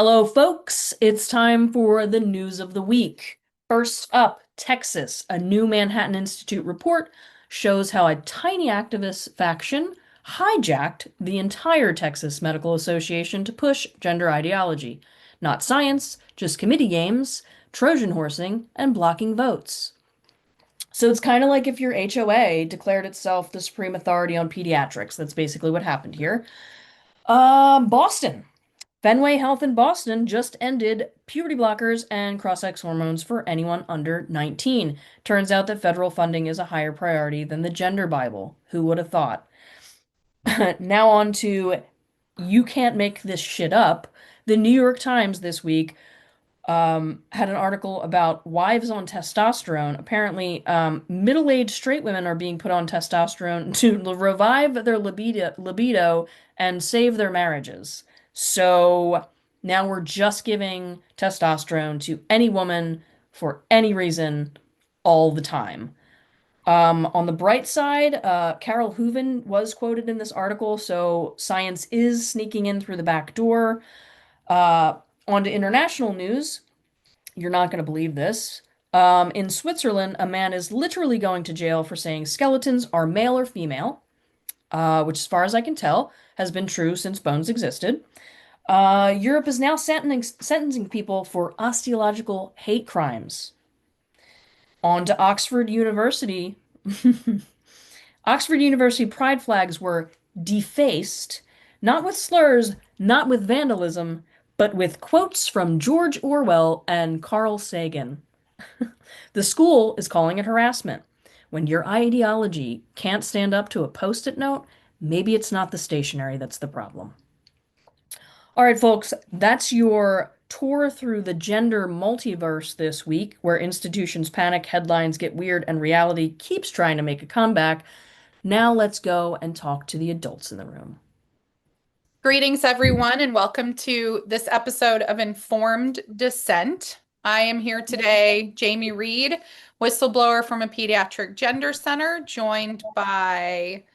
Hello, folks. It's time for the news of the week. First up, Texas. A new Manhattan Institute report shows how a tiny activist faction hijacked the entire Texas Medical Association to push gender ideology. Not science, just committee games, Trojan horsing, and blocking votes. So it's kind of like if your HOA declared itself the supreme authority on pediatrics. That's basically what happened here. Boston. Fenway Health in Boston just ended puberty blockers and cross-sex hormones for anyone under 19. Turns out that federal funding is a higher priority than the gender Bible. Who would have thought? Now on to you can't make this shit up. The New York Times this week had an article about wives on testosterone. Apparently, middle-aged straight women are being put on testosterone to revive their libido and save their marriages. So now we're just giving testosterone to any woman for any reason all the time. On the bright side, Carol Hooven was quoted in this article, so science is sneaking in through the back door. On to international news. You're not going to believe this. In Switzerland, a man is literally going to jail for saying skeletons are male or female, which, as far as I can tell, has been true since bones existed. Europe is now sentencing people for osteological hate crimes. On to Oxford University. Oxford University pride flags were defaced, not with slurs, not with vandalism, but with quotes from George Orwell and Carl Sagan. The school is calling it harassment. When your ideology can't stand up to a post-it note, maybe it's not the stationery that's the problem. All right, folks, that's your tour through the gender multiverse this week, where institutions panic, headlines get weird, and reality keeps trying to make a comeback. Now let's go and talk to the adults in the room. Greetings, everyone, and welcome to this episode of Informed Dissent. I am here today, Jamie Reed, whistleblower from a pediatric gender center, joined by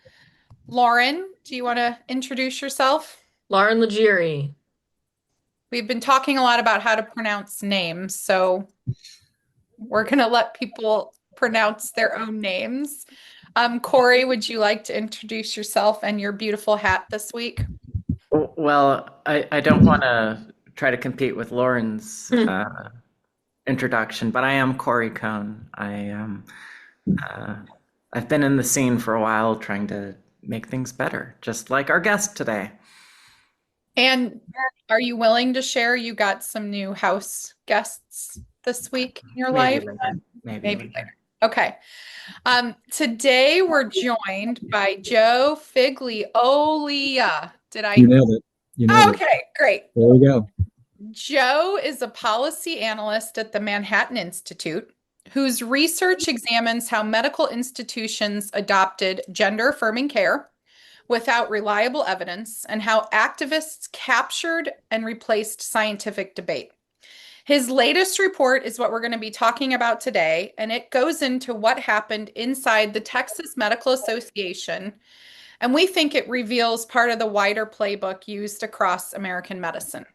Lauren. Do you want to introduce yourself? Lauren Legere. We've been talking a lot about how to pronounce names, so we're going to let people pronounce their own names. Corey, would you like to introduce yourself and your beautiful hat this week? Well, I don't want to try to compete with Lauren's introduction, but I am Corey Cohn. I've been in the scene for a while trying to make things better, just like our guest today. And are you willing to share you got some new house guests this week in your life? Maybe Later. Okay. Today we're joined by Joe Figliolia. You nailed it. You nailed it. Okay, great. There we go. Joe is a policy analyst at the Manhattan Institute, whose research examines how medical institutions adopted gender-affirming care without reliable evidence and how activists captured and replaced scientific debate. His latest report is what we're going to be talking about today, and it goes into what happened inside the Texas Medical Association, and we think it reveals part of the wider playbook used across American medicine.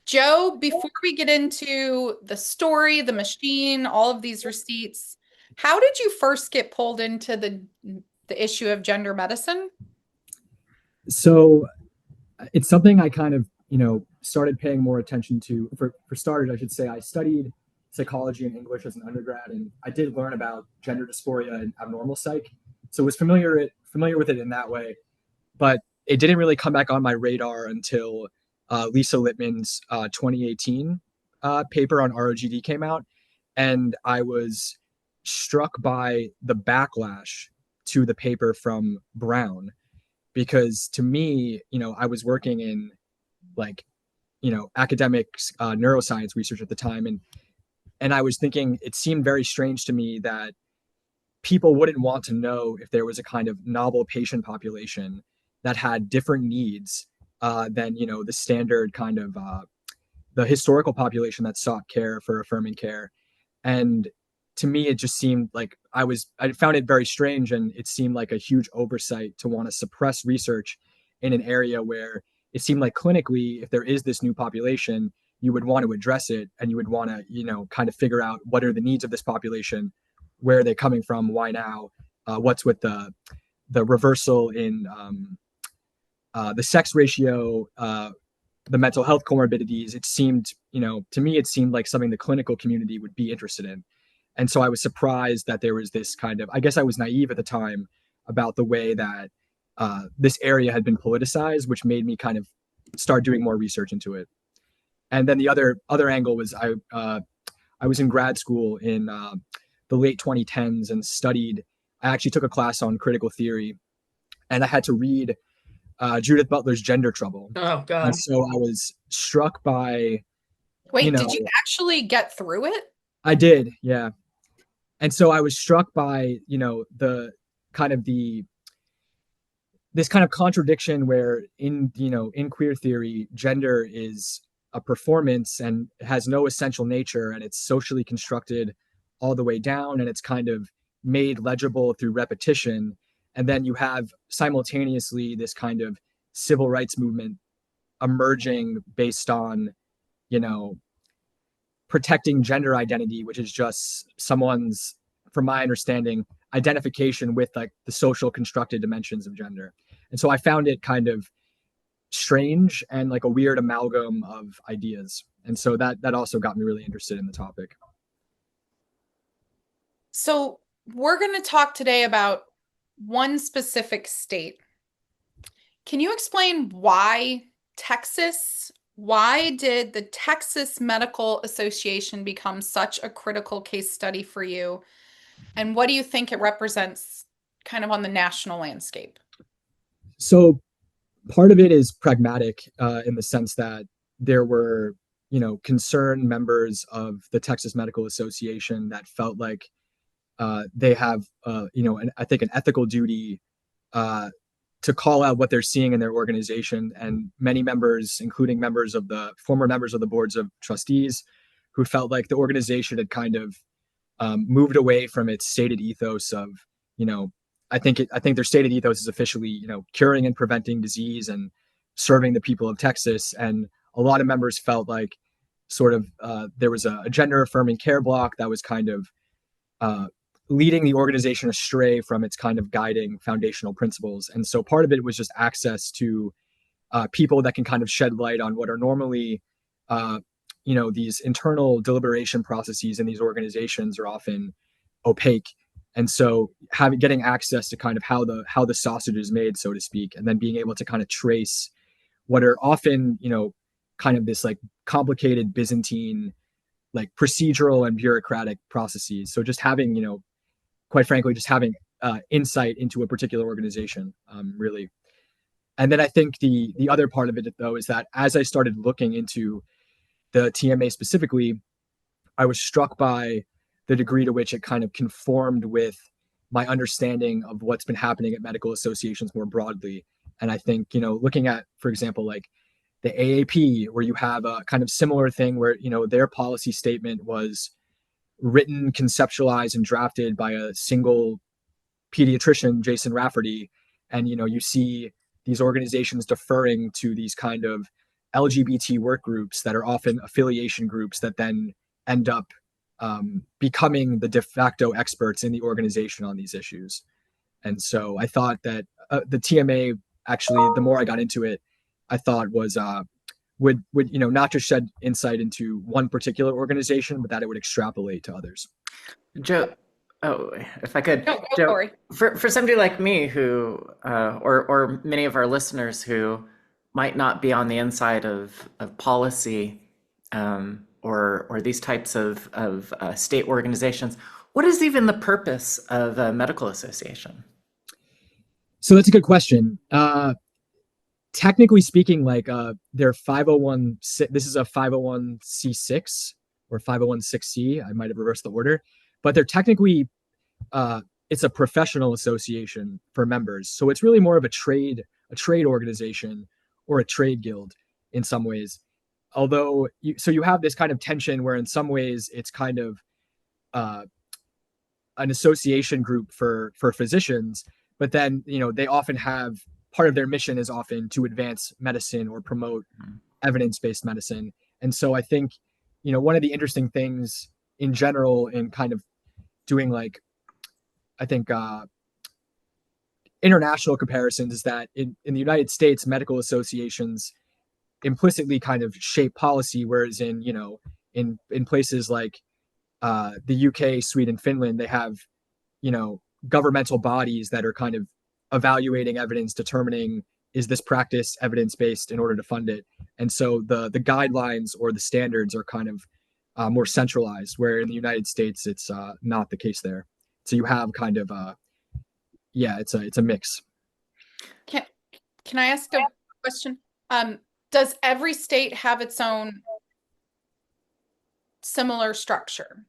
Joe, before we get into the story, the machine, all of these receipts, how did you first get pulled into the issue of gender medicine? So it's something I kind of, started paying more attention to. For starters, I should say I studied psychology and English as an undergrad, and I did learn about gender dysphoria and abnormal psych. So I was familiar with it in that way, but it didn't really come back on my radar until Lisa Littman's 2018 paper on ROGD came out, and I was struck by the backlash to the paper from Brown, because to me, I was working in academic neuroscience research at the time, and I was thinking it seemed very strange to me that people wouldn't want to know if there was a kind of novel patient population that had different needs than the standard kind of the historical population that sought care for affirming care. And to me, it just seemed like I found it very strange, and it seemed like a huge oversight to want to suppress research in an area where it seemed like clinically, if there is this new population, you would want to address it, and you would want to, kind of figure out what are the needs of this population, where are they coming from, why now, what's with the reversal in the sex ratio, the mental health comorbidities. It seemed, to me, it seemed like something the clinical community would be interested in. And so I was surprised that there was this kind of, I guess I was naive at the time about the way that this area had been politicized, which made me kind of start doing more research into it. And then the other angle was I was in grad school in the late 2010s and I actually took a class on critical theory, and I had to read Judith Butler's Gender Trouble. Oh, God. And so I was struck by... Wait, did you actually get through it? I did, yeah. And so I was struck by, the kind of this kind of contradiction where in queer theory, gender is a performance and has no essential nature, and it's socially constructed all the way down, and it's kind of made legible through repetition. And then you have simultaneously this kind of civil rights movement emerging based on, protecting gender identity, which is just someone's, from my understanding, identification with like the social constructed dimensions of gender. And so I found it kind of strange and like a weird amalgam of ideas. And so that also got me really interested in the topic. So we're going to talk today about one specific state. Can you explain why Texas? Why did the Texas Medical Association become such a critical case study for you? And what do you think it represents kind of on the national landscape? So part of it is pragmatic in the sense that there were, concerned members of the Texas Medical Association that felt like they have, I think an ethical duty to call out what they're seeing in their organization. And many members, including former members of the boards of trustees, who felt like the organization had kind of moved away from its stated ethos of, I think their stated ethos is officially, curing and preventing disease and serving the people of Texas. And a lot of members felt like sort of there was a gender affirming care block that was kind of leading the organization astray from its kind of guiding foundational principles. And so part of it was just access to people that can kind of shed light on what are normally, these internal deliberation processes in these organizations are often opaque. And so getting access to kind of how the sausage is made, so to speak, and then being able to kind of trace what are often, kind of this like complicated Byzantine, like procedural and bureaucratic processes. So just having, quite frankly, just having insight into a particular organization, really. And then I think the other part of it, though, is that as I started looking into the TMA specifically, I was struck by the degree to which it kind of conformed with my understanding of what's been happening at medical associations more broadly. And I think, looking at, for example, like the AAP, where you have a kind of similar thing where, their policy statement was written, conceptualized, and drafted by a single pediatrician, Jason Rafferty. And, you see these organizations deferring to these kind of LGBT work groups that are often affiliation groups that then end up becoming the de facto experts in the organization on these issues. And so I thought that the TMA, actually, the more I got into it, I thought was would not just shed insight into one particular organization, but that it would extrapolate to others. Joe, if I could, Go, Joe, Corey. for somebody like me who, or many of our listeners who might not be on the inside of policy or these types of state organizations, what is even the purpose of a medical association? So that's a good question. Technically speaking, like they're 501. This is a 501c6 or 501c. I might have reversed the order, but they're technically it's a professional association for members. So it's really more of a trade organization or a trade guild in some ways. Although you have this kind of tension where in some ways it's kind of an association group for physicians, but then they often have part of their mission is often to advance medicine or promote evidence-based medicine. And so I think, one of the interesting things in general in kind of doing like, I think, international comparisons is that in the United States, medical associations implicitly kind of shape policy, whereas in places like the UK, Sweden, Finland, they have, governmental bodies that are kind of evaluating evidence, determining is this practice evidence-based in order to fund it. And so the guidelines or the standards are kind of more centralized, where in the United States, it's not the case there. So you have kind of, it's a mix. Can I ask a question? Does every state have its own similar structure?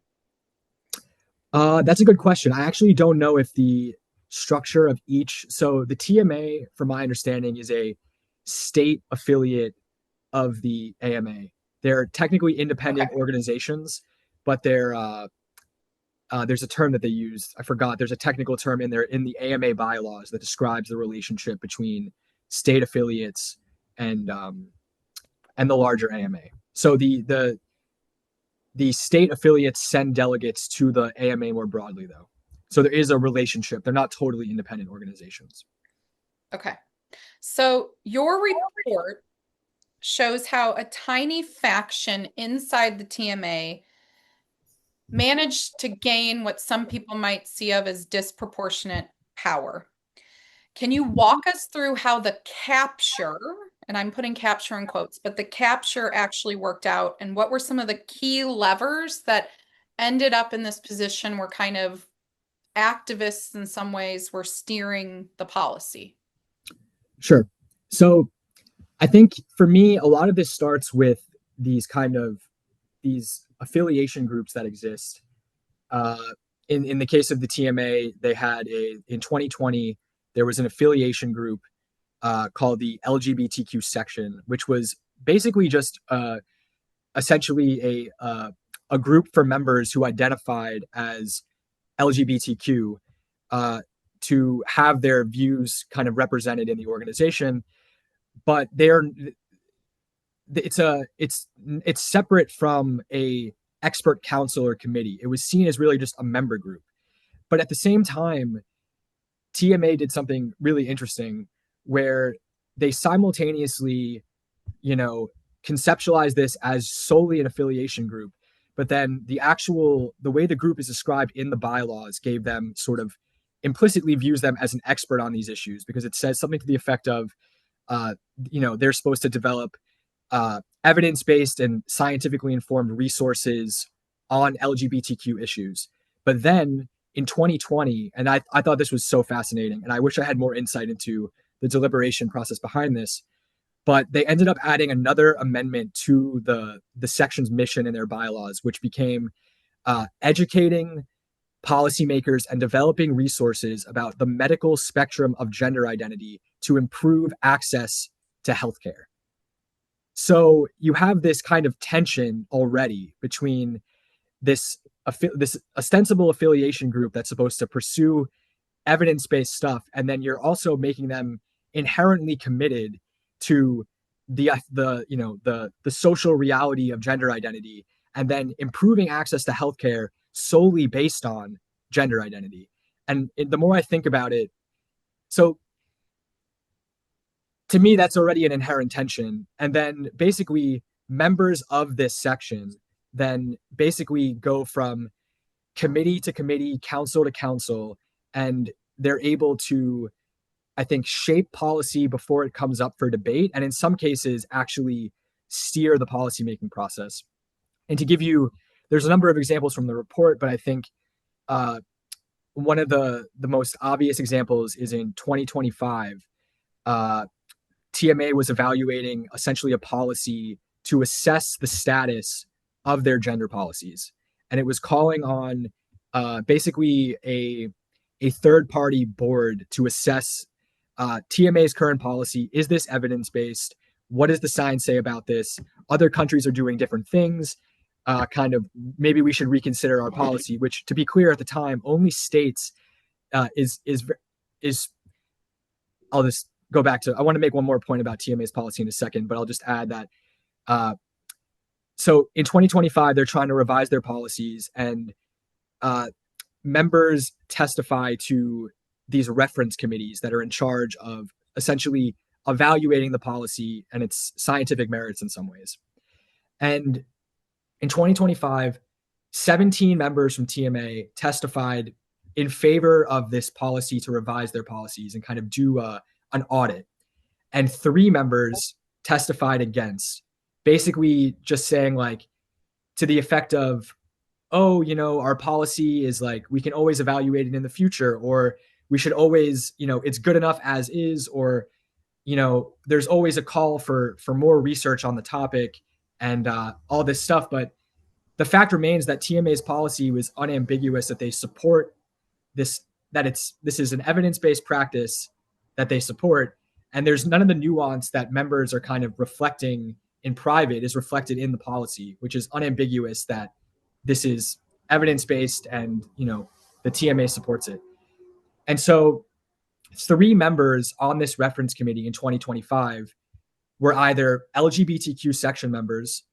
That's a good question. I actually don't know if the structure of each. So the TMA, from my understanding, is a state affiliate of the AMA. They're technically independent organizations, but they're there's a term that they use. I forgot. There's a technical term in the AMA bylaws that describes the relationship between state affiliates and the larger AMA. So the state affiliates send delegates to the AMA more broadly, though. So there is a relationship. They're not totally independent organizations. Okay. So your report shows how a tiny faction inside the TMA managed to gain what some people might see of as disproportionate power. Can you walk us through how the capture, and I'm putting capture in quotes, but the capture actually worked out, and what were some of the key levers that ended up in this position where kind of activists in some ways were steering the policy? Sure. So I think for me, a lot of this starts with these affiliation groups that exist. In the case of the TMA, they had in 2020, there was an affiliation group called the LGBTQ section, which was basically just essentially a group for members who identified as LGBTQ to have their views kind of represented in the organization. But it's separate from a expert council or committee. It was seen as really just a member group. But at the same time, TMA did something really interesting where they simultaneously, conceptualized this as solely an affiliation group. But then the way the group is described in the bylaws gave them sort of implicitly views them as an expert on these issues, because it says something to the effect of, they're supposed to develop evidence-based and scientifically informed resources on LGBTQ issues. But then in 2020, and I thought this was so fascinating, and I wish I had more insight into the deliberation process behind this, but they ended up adding another amendment to the section's mission in their bylaws, which became educating policymakers and developing resources about the medical spectrum of gender identity to improve access to healthcare. So you have this kind of tension already between this ostensible affiliation group that's supposed to pursue evidence-based stuff, and then you're also making them inherently committed to the social reality of gender identity, and then improving access to healthcare solely based on gender identity. And the more I think about it, so to me, that's already an inherent tension. And then basically members of this section then basically go from committee to committee, council to council, and they're able to, I think, shape policy before it comes up for debate, and in some cases actually steer the policymaking process. And to give you, there's a number of examples from the report, but I think one of the most obvious examples is in 2025. TMA was evaluating essentially a policy to assess the status of their gender policies. And it was calling on basically a third-party board to assess TMA's current policy. Is this evidence-based? What does the science say about this? Other countries are doing different things. Maybe we should reconsider our policy, which, to be clear, at the time, only states I'll just go back to, I want to make one more point about TMA's policy in a second, but I'll just add that so in 2025, they're trying to revise their policies, and members testify to these reference committees that are in charge of essentially evaluating the policy and its scientific merits in some ways. And in 2025, 17 members from TMA testified in favor of this policy to revise their policies and kind of do an audit. And 3 members testified against, basically just saying, like, to the effect of, oh, our policy is like, we can always evaluate it in the future, or we should always, it's good enough as is, or, there's always a call for more research on the topic and all this stuff. But the fact remains that TMA's policy was unambiguous, that they support this, this is an evidence-based practice that they support. And there's none of the nuance that members are kind of reflecting in private is reflected in the policy, which is unambiguous that this is evidence-based and, the TMA supports it. And so 3 members on this reference committee in 2025 were either LGBTQ section members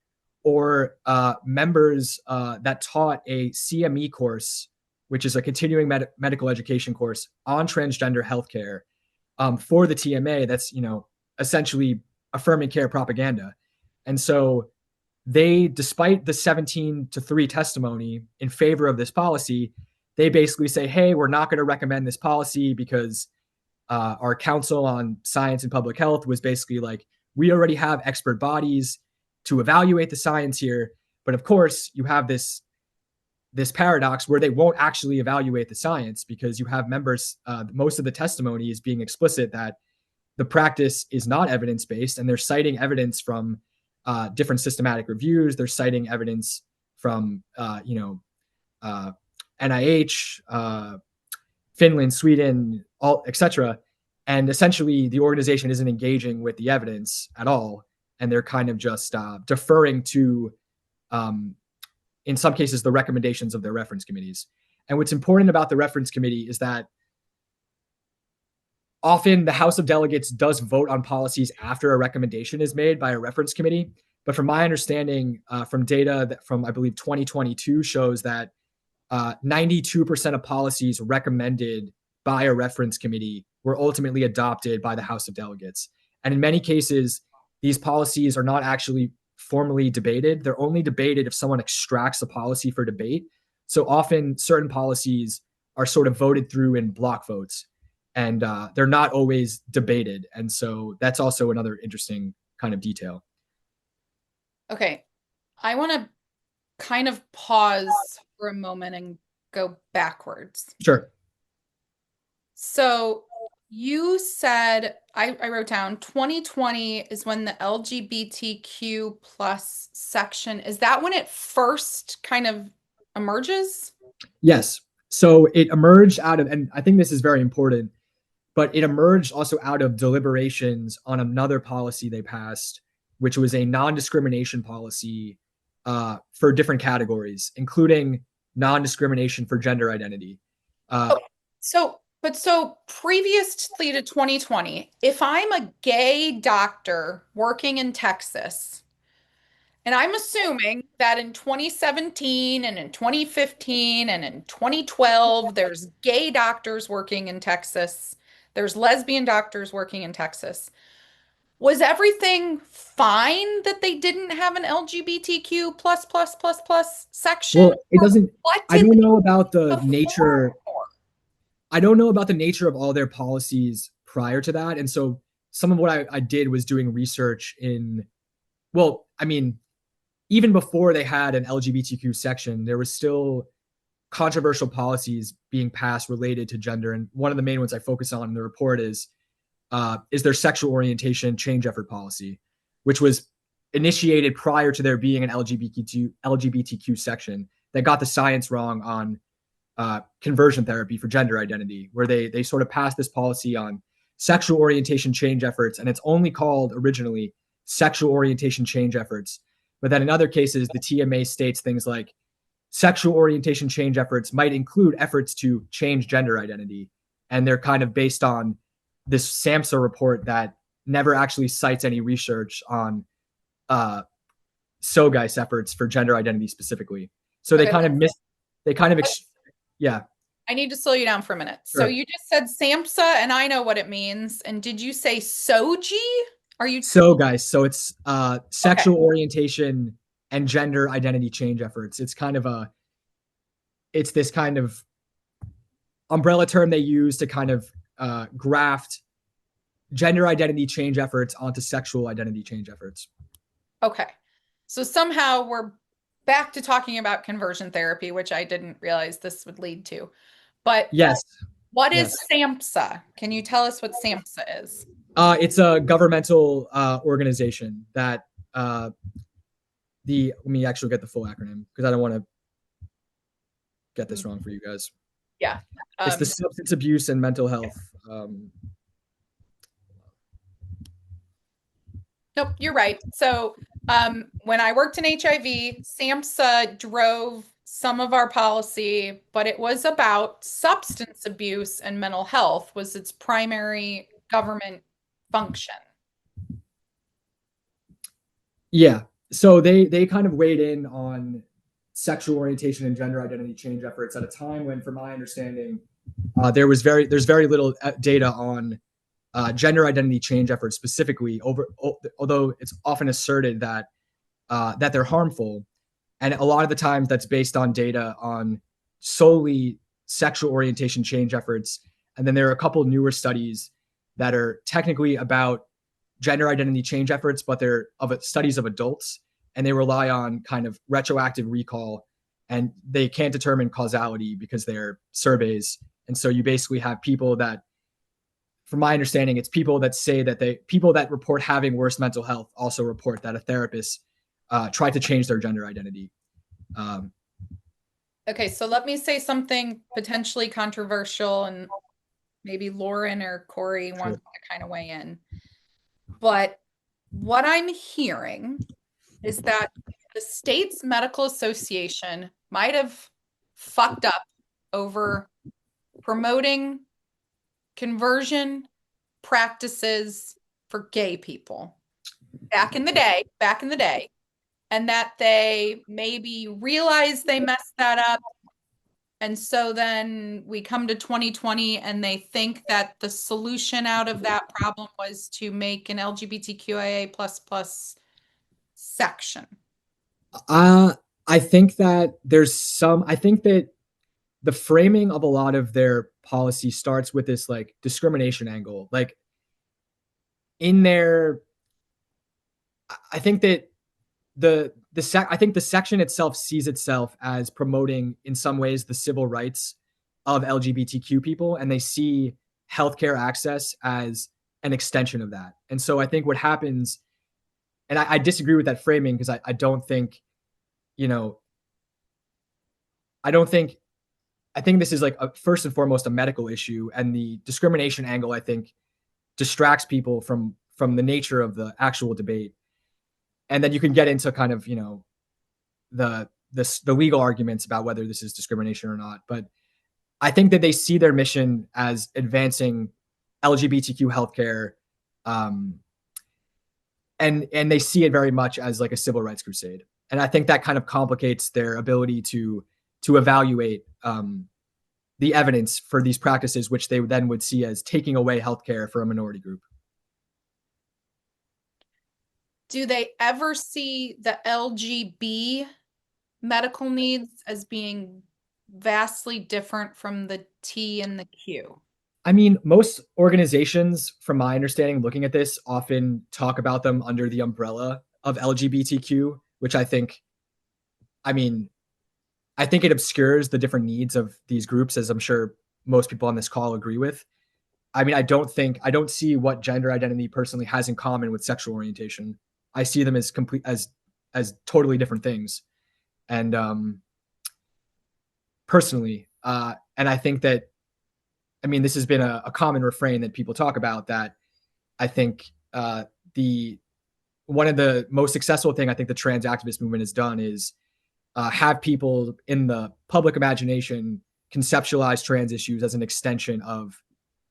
or members that taught a CME course, which is a continuing medical education course on transgender healthcare for the TMA. That's, essentially affirming care propaganda. And so they, despite the 17-3 testimony in favor of this policy, they basically say, hey, we're not going to recommend this policy because our Council on Science and Public Health was basically like, we already have expert bodies to evaluate the science here. But of course, you have this paradox where they won't actually evaluate the science because you have members, most of the testimony is being explicit that the practice is not evidence-based, and they're citing evidence from different systematic reviews. They're citing evidence from, NIH, Finland, Sweden, etc. And essentially, the organization isn't engaging with the evidence at all, and they're kind of just deferring to, in some cases, the recommendations of their reference committees. And what's important about the reference committee is that often the House of Delegates does vote on policies after a recommendation is made by a reference committee. But from my understanding, from data that from, I believe, 2022 shows that 92% of policies recommended by a reference committee were ultimately adopted by the House of Delegates. And in many cases, these policies are not actually formally debated. They're only debated if someone extracts a policy for debate. So often certain policies are sort of voted through in block votes, and they're not always debated. And so that's also another interesting kind of detail. Okay. I want to kind of pause for a moment and go backwards. Sure. So you said, I wrote down 2020 is when the LGBTQ plus section, is that when it first kind of emerges? Yes. So it emerged out of, and I think this is very important, but it emerged also out of deliberations on another policy they passed, which was a non-discrimination policy for different categories, including non-discrimination for gender identity. So previously to 2020, if I'm a gay doctor working in Texas, and I'm assuming that in 2017 and in 2015 and in 2012, there's gay doctors working in Texas, there's lesbian doctors working in Texas. Was everything fine that they didn't have an LGBTQ plus section? Well, it doesn't, I don't know about the nature. I don't know about the nature of all their policies prior to that. And so some of what I did was doing research in, well, I mean, even before they had an LGBTQ section, there was still controversial policies being passed related to gender. And one of the main ones I focus on in the report is their sexual orientation change effort policy, which was initiated prior to there being an LGBTQ section that got the science wrong on conversion therapy for gender identity, where they sort of passed this policy on sexual orientation change efforts. And it's only called originally sexual orientation change efforts. But then in other cases, the TMA states things like sexual orientation change efforts might include efforts to change gender identity. And they're kind of based on this SAMHSA report that never actually cites any research on Semmelweis efforts for gender identity specifically. So they Okay. yeah. I need to slow you down for a minute. So Sure. you just said SAMHSA, and I know what it means. And did you say SOGI? Are you Semmelweis? So it's sexual orientation and gender identity change efforts. It's this kind of umbrella term they use to kind of graft gender identity change efforts onto sexual identity change efforts. okay? So somehow we're back to talking about conversion therapy, which I didn't realize this would lead to. But Yes. what is SAMHSA? Can you tell us what SAMHSA is? It's a governmental organization that let me actually get the full acronym because I don't want to get this wrong for you guys. Yeah. It's the Substance Abuse and Mental Health. Nope, you're right. So when I worked in HIV, SAMHSA drove some of our policy, but it was about substance abuse and mental health was its primary government function. Yeah. So they kind of weighed in on sexual orientation and gender identity change efforts at a time when, from my understanding, there's very little data on gender identity change efforts specifically. Although it's often asserted that they're harmful, and a lot of the times that's based on data on solely sexual orientation change efforts. And then there are a couple newer studies that are technically about gender identity change efforts, but they're studies of adults, and they rely on kind of retroactive recall, and they can't determine causality because they're surveys. And so you basically have people that, from my understanding, it's people that people that report having worse mental health also report that a therapist tried to change their gender identity. Okay, so let me say something potentially controversial, and maybe Lauren or Corey wants to kind of weigh in. But what I'm hearing is that the state's medical association might have fucked up over promoting conversion practices for gay people back in the day, and that they maybe realized they messed that up. And so then we come to 2020 and they think that the solution out of that problem was to make an LGBTQIA plus section. I think that the framing of a lot of their policy starts with this like discrimination angle. Like in their, I think that I think the section itself sees itself as promoting in some ways the civil rights of LGBTQ people, and they see healthcare access as an extension of that. And so I think what happens, and I disagree with that framing because I don't think, I think this is like first and foremost a medical issue, and the discrimination angle I think distracts people from the nature of the actual debate. And then you can get into kind of, the legal arguments about whether this is discrimination or not. But I think that they see their mission as advancing LGBTQ healthcare, and they see it very much as like a civil rights crusade. And I think that kind of complicates their ability to evaluate the evidence for these practices, which they then would see as taking away healthcare for a minority group. Do they ever see the LGB medical needs as being vastly different from the T and the Q? I mean, most organizations, from my understanding, looking at this, often talk about them under the umbrella of LGBTQ, which I think it obscures the different needs of these groups, as I'm sure most people on this call agree with. I mean, I don't see what gender identity personally has in common with sexual orientation. I see them as as totally different things. And personally, and I think that, this has been a common refrain that people talk about, that I think one of the most successful thing I think the trans activist movement has done is have people in the public imagination conceptualize trans issues as an extension of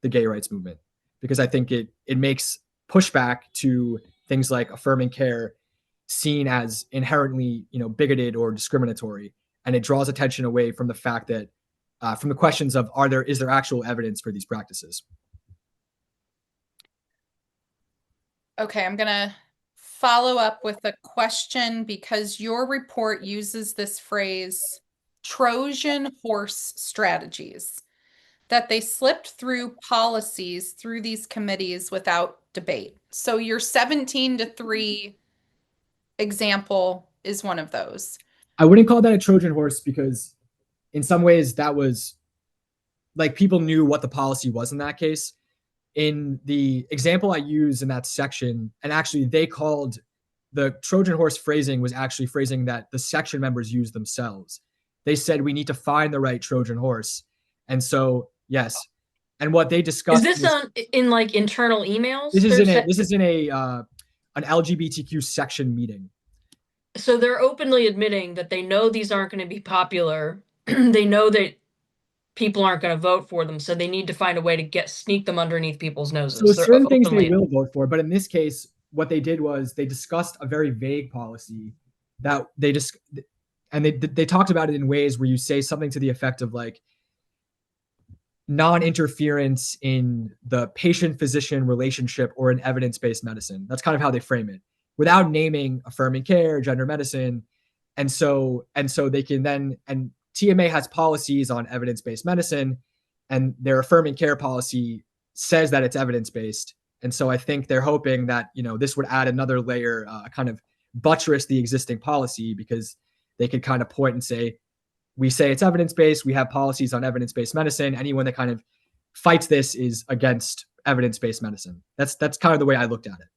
the gay rights movement. because I think it makes pushback to things like affirming care seen as inherently, bigoted or discriminatory, and it draws attention away from the fact that from the questions of is there actual evidence for these practices? Okay, I'm gonna follow up with a question because your report uses this phrase Trojan horse strategies, that they slipped through policies through these committees without debate. So your 17-3 example is one of those. I wouldn't call that a Trojan horse because in some ways that was like people knew what the policy was in that case. In the example I use in that section, and actually they called the Trojan horse phrasing was actually phrasing that the section members used themselves. They said we need to find the right Trojan horse. And so, yes. And what they discussed Is this in like internal emails? This is in an LGBTQ section meeting. So they're openly admitting that they know these aren't going to be popular. They know that people aren't going to vote for them, so they need to find a way to sneak them underneath people's noses. So certain things they will vote for, but in this case, what they did was they discussed a very vague policy that they talked about it in ways where you say something to the effect of like non-interference in the patient-physician relationship or in evidence-based medicine. That's kind of how they frame it, without naming affirming care, gender medicine, and so they can then, and TMA has policies on evidence-based medicine, and their affirming care policy says that it's evidence-based. And so I think they're hoping that, this would add another layer, kind of buttress the existing policy, because they could kind of point and say, we say it's evidence-based, we have policies on evidence-based medicine. Anyone that kind of fights this is against evidence-based medicine. That's kind of the way I looked at it.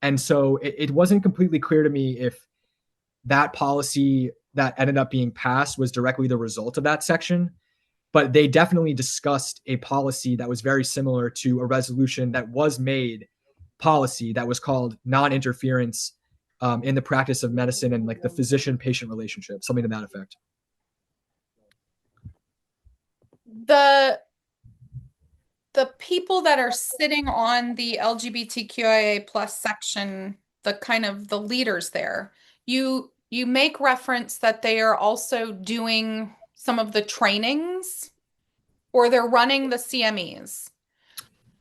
And so it wasn't completely clear to me if that policy that ended up being passed was directly the result of that section, but they definitely discussed a policy that was very similar to a resolution that was made policy that was called non-interference in the practice of medicine and like the physician-patient relationship, something to that effect. The people that are sitting on the LGBTQIA plus section, the kind of the leaders there, you make reference that they are also doing some of the trainings or they're running the CMEs.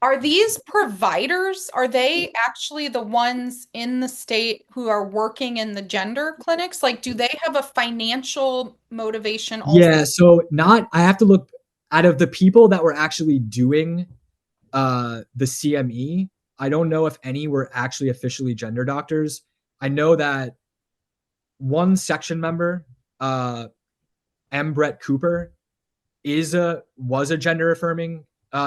Are these providers, are they actually the ones in the state who are working in the gender clinics? Like, do they have a financial motivation also? Yeah, so I have to look, out of the people that were actually doing the CME, I don't know if any were actually officially gender doctors. I know that one section member, M. Brett Cooper, was a gender affirming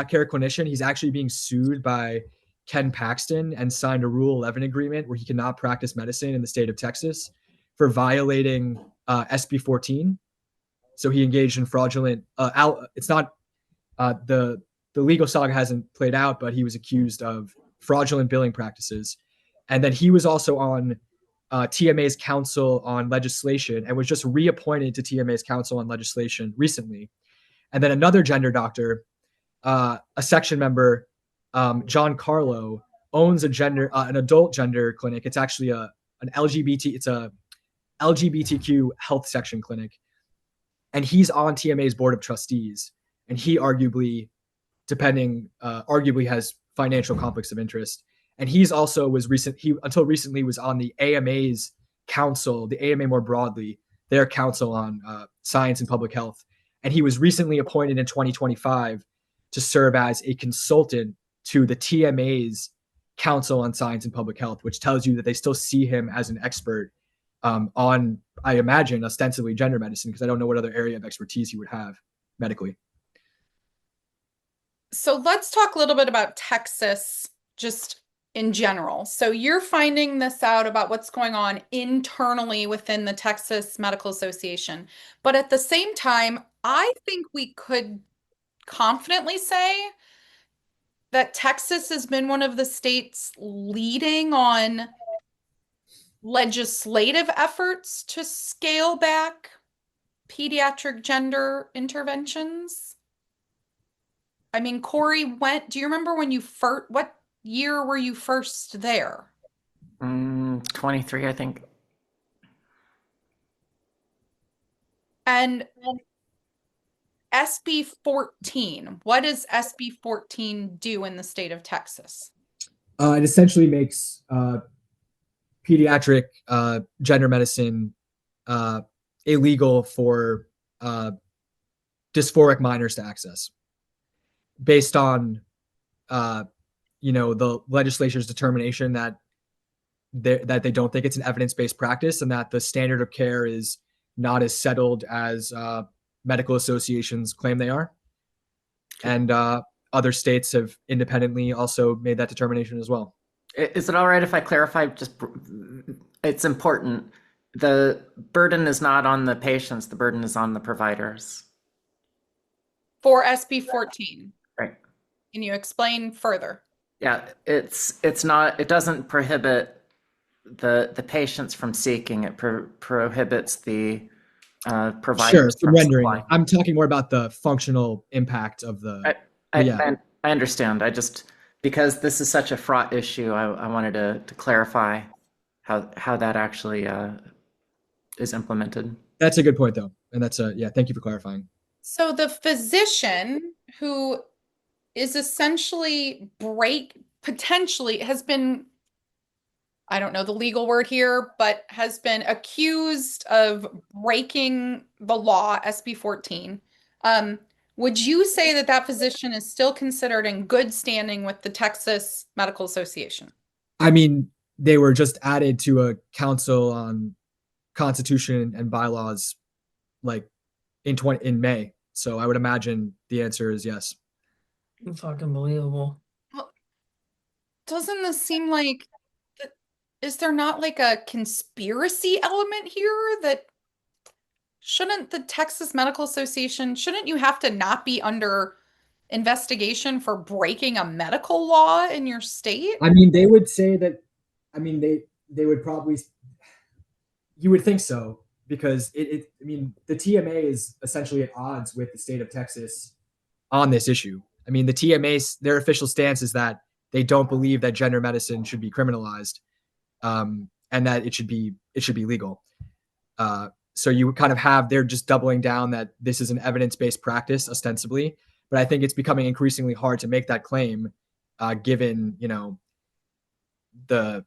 care clinician. He's actually being sued by Ken Paxton and signed a Rule 11 agreement where he cannot practice medicine in the state of Texas for violating SB 14. So he engaged in fraudulent. It's not the legal saga hasn't played out, but he was accused of fraudulent billing practices, and then he was also on TMA's Council on Legislation and was just reappointed to TMA's Council on Legislation recently. And then another gender doctor, a section member, John Carlo, owns an adult gender clinic. It's actually it's a LGBTQ health section clinic. And he's on TMA's board of trustees. And he arguably has financial conflicts of interest. And he's also until recently was on the AMA's council, the AMA more broadly, their council on science and public health. And he was recently appointed in 2025 to serve as a consultant to the TMA's Council on Science and Public Health, which tells you that they still see him as an expert on, I imagine, ostensibly gender medicine, because I don't know what other area of expertise he would have medically. So let's talk a little bit about Texas just in general. So you're finding this out about what's going on internally within the Texas Medical Association. But at the same time, I think we could confidently say that Texas has been one of the states leading on legislative efforts to scale back pediatric gender interventions. I mean, Corey, do you remember when what year were you first there? 23, I think. And SB 14, what does SB 14 do in the state of Texas? It essentially makes pediatric gender medicine illegal for dysphoric minors to access, based on the legislature's determination that they don't think it's an evidence-based practice, and that the standard of care is not as settled as medical associations claim they are. And other states have independently also made that determination as well. Is it all right if I clarify? It's important. The burden is not on the patients. The burden is on the providers. For SB 14. Right. Can you explain further? Yeah, it's not. It doesn't prohibit the patients from seeking. It prohibits the providers from from rendering. supplying. I'm talking more about the functional impact of the. I understand. I just, because this is such a fraught issue, I wanted to clarify how that actually is implemented. That's a good point, though, and thank you for clarifying. So the physician who is essentially potentially has been, I don't know the legal word here, but has been accused of breaking the law, SB 14. Would you say that physician is still considered in good standing with the Texas Medical Association? I mean, they were just added to a council on constitution and bylaws like in May. So I would imagine the answer is yes. Fucking believable. Well, doesn't this seem like, is there not like a conspiracy element here that shouldn't the Texas Medical Association, shouldn't you have to not be under investigation for breaking a medical law in your state? I mean, they would say that, I mean, they would probably, you would think so, because I mean, the TMA is essentially at odds with the state of Texas on this issue. I mean, the TMA, their official stance is that they don't believe that gender medicine should be criminalized, and that it should be legal. So you kind of they're just doubling down that this is an evidence-based practice ostensibly, but I think it's becoming increasingly hard to make that claim, given the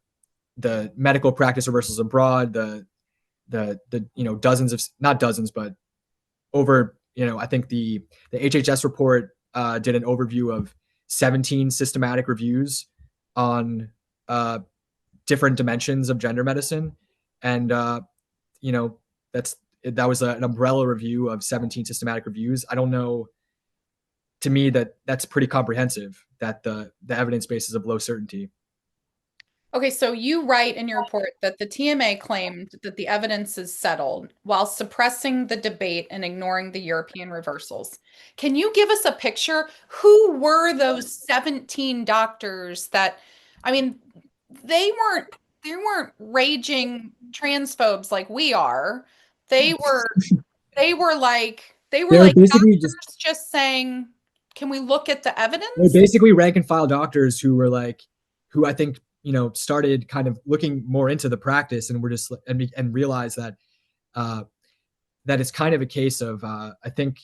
medical practice reversals abroad, the dozens of, not dozens, but over, I think the HHS report did an overview of 17 systematic reviews on different dimensions of gender medicine, and that was an umbrella review of 17 systematic reviews. I don't know. To me, that's pretty comprehensive, that the evidence base is of low certainty. Okay, so you write in your report that the TMA claimed that the evidence is settled while suppressing the debate and ignoring the European reversals. Can you give us a picture? Who were those 17 doctors that, I mean, they weren't raging transphobes like we are. They were like basically just saying, can we look at the evidence? They're basically rank and file doctors who I think started kind of looking more into the practice, and were just and realized that that it's kind of a case of I think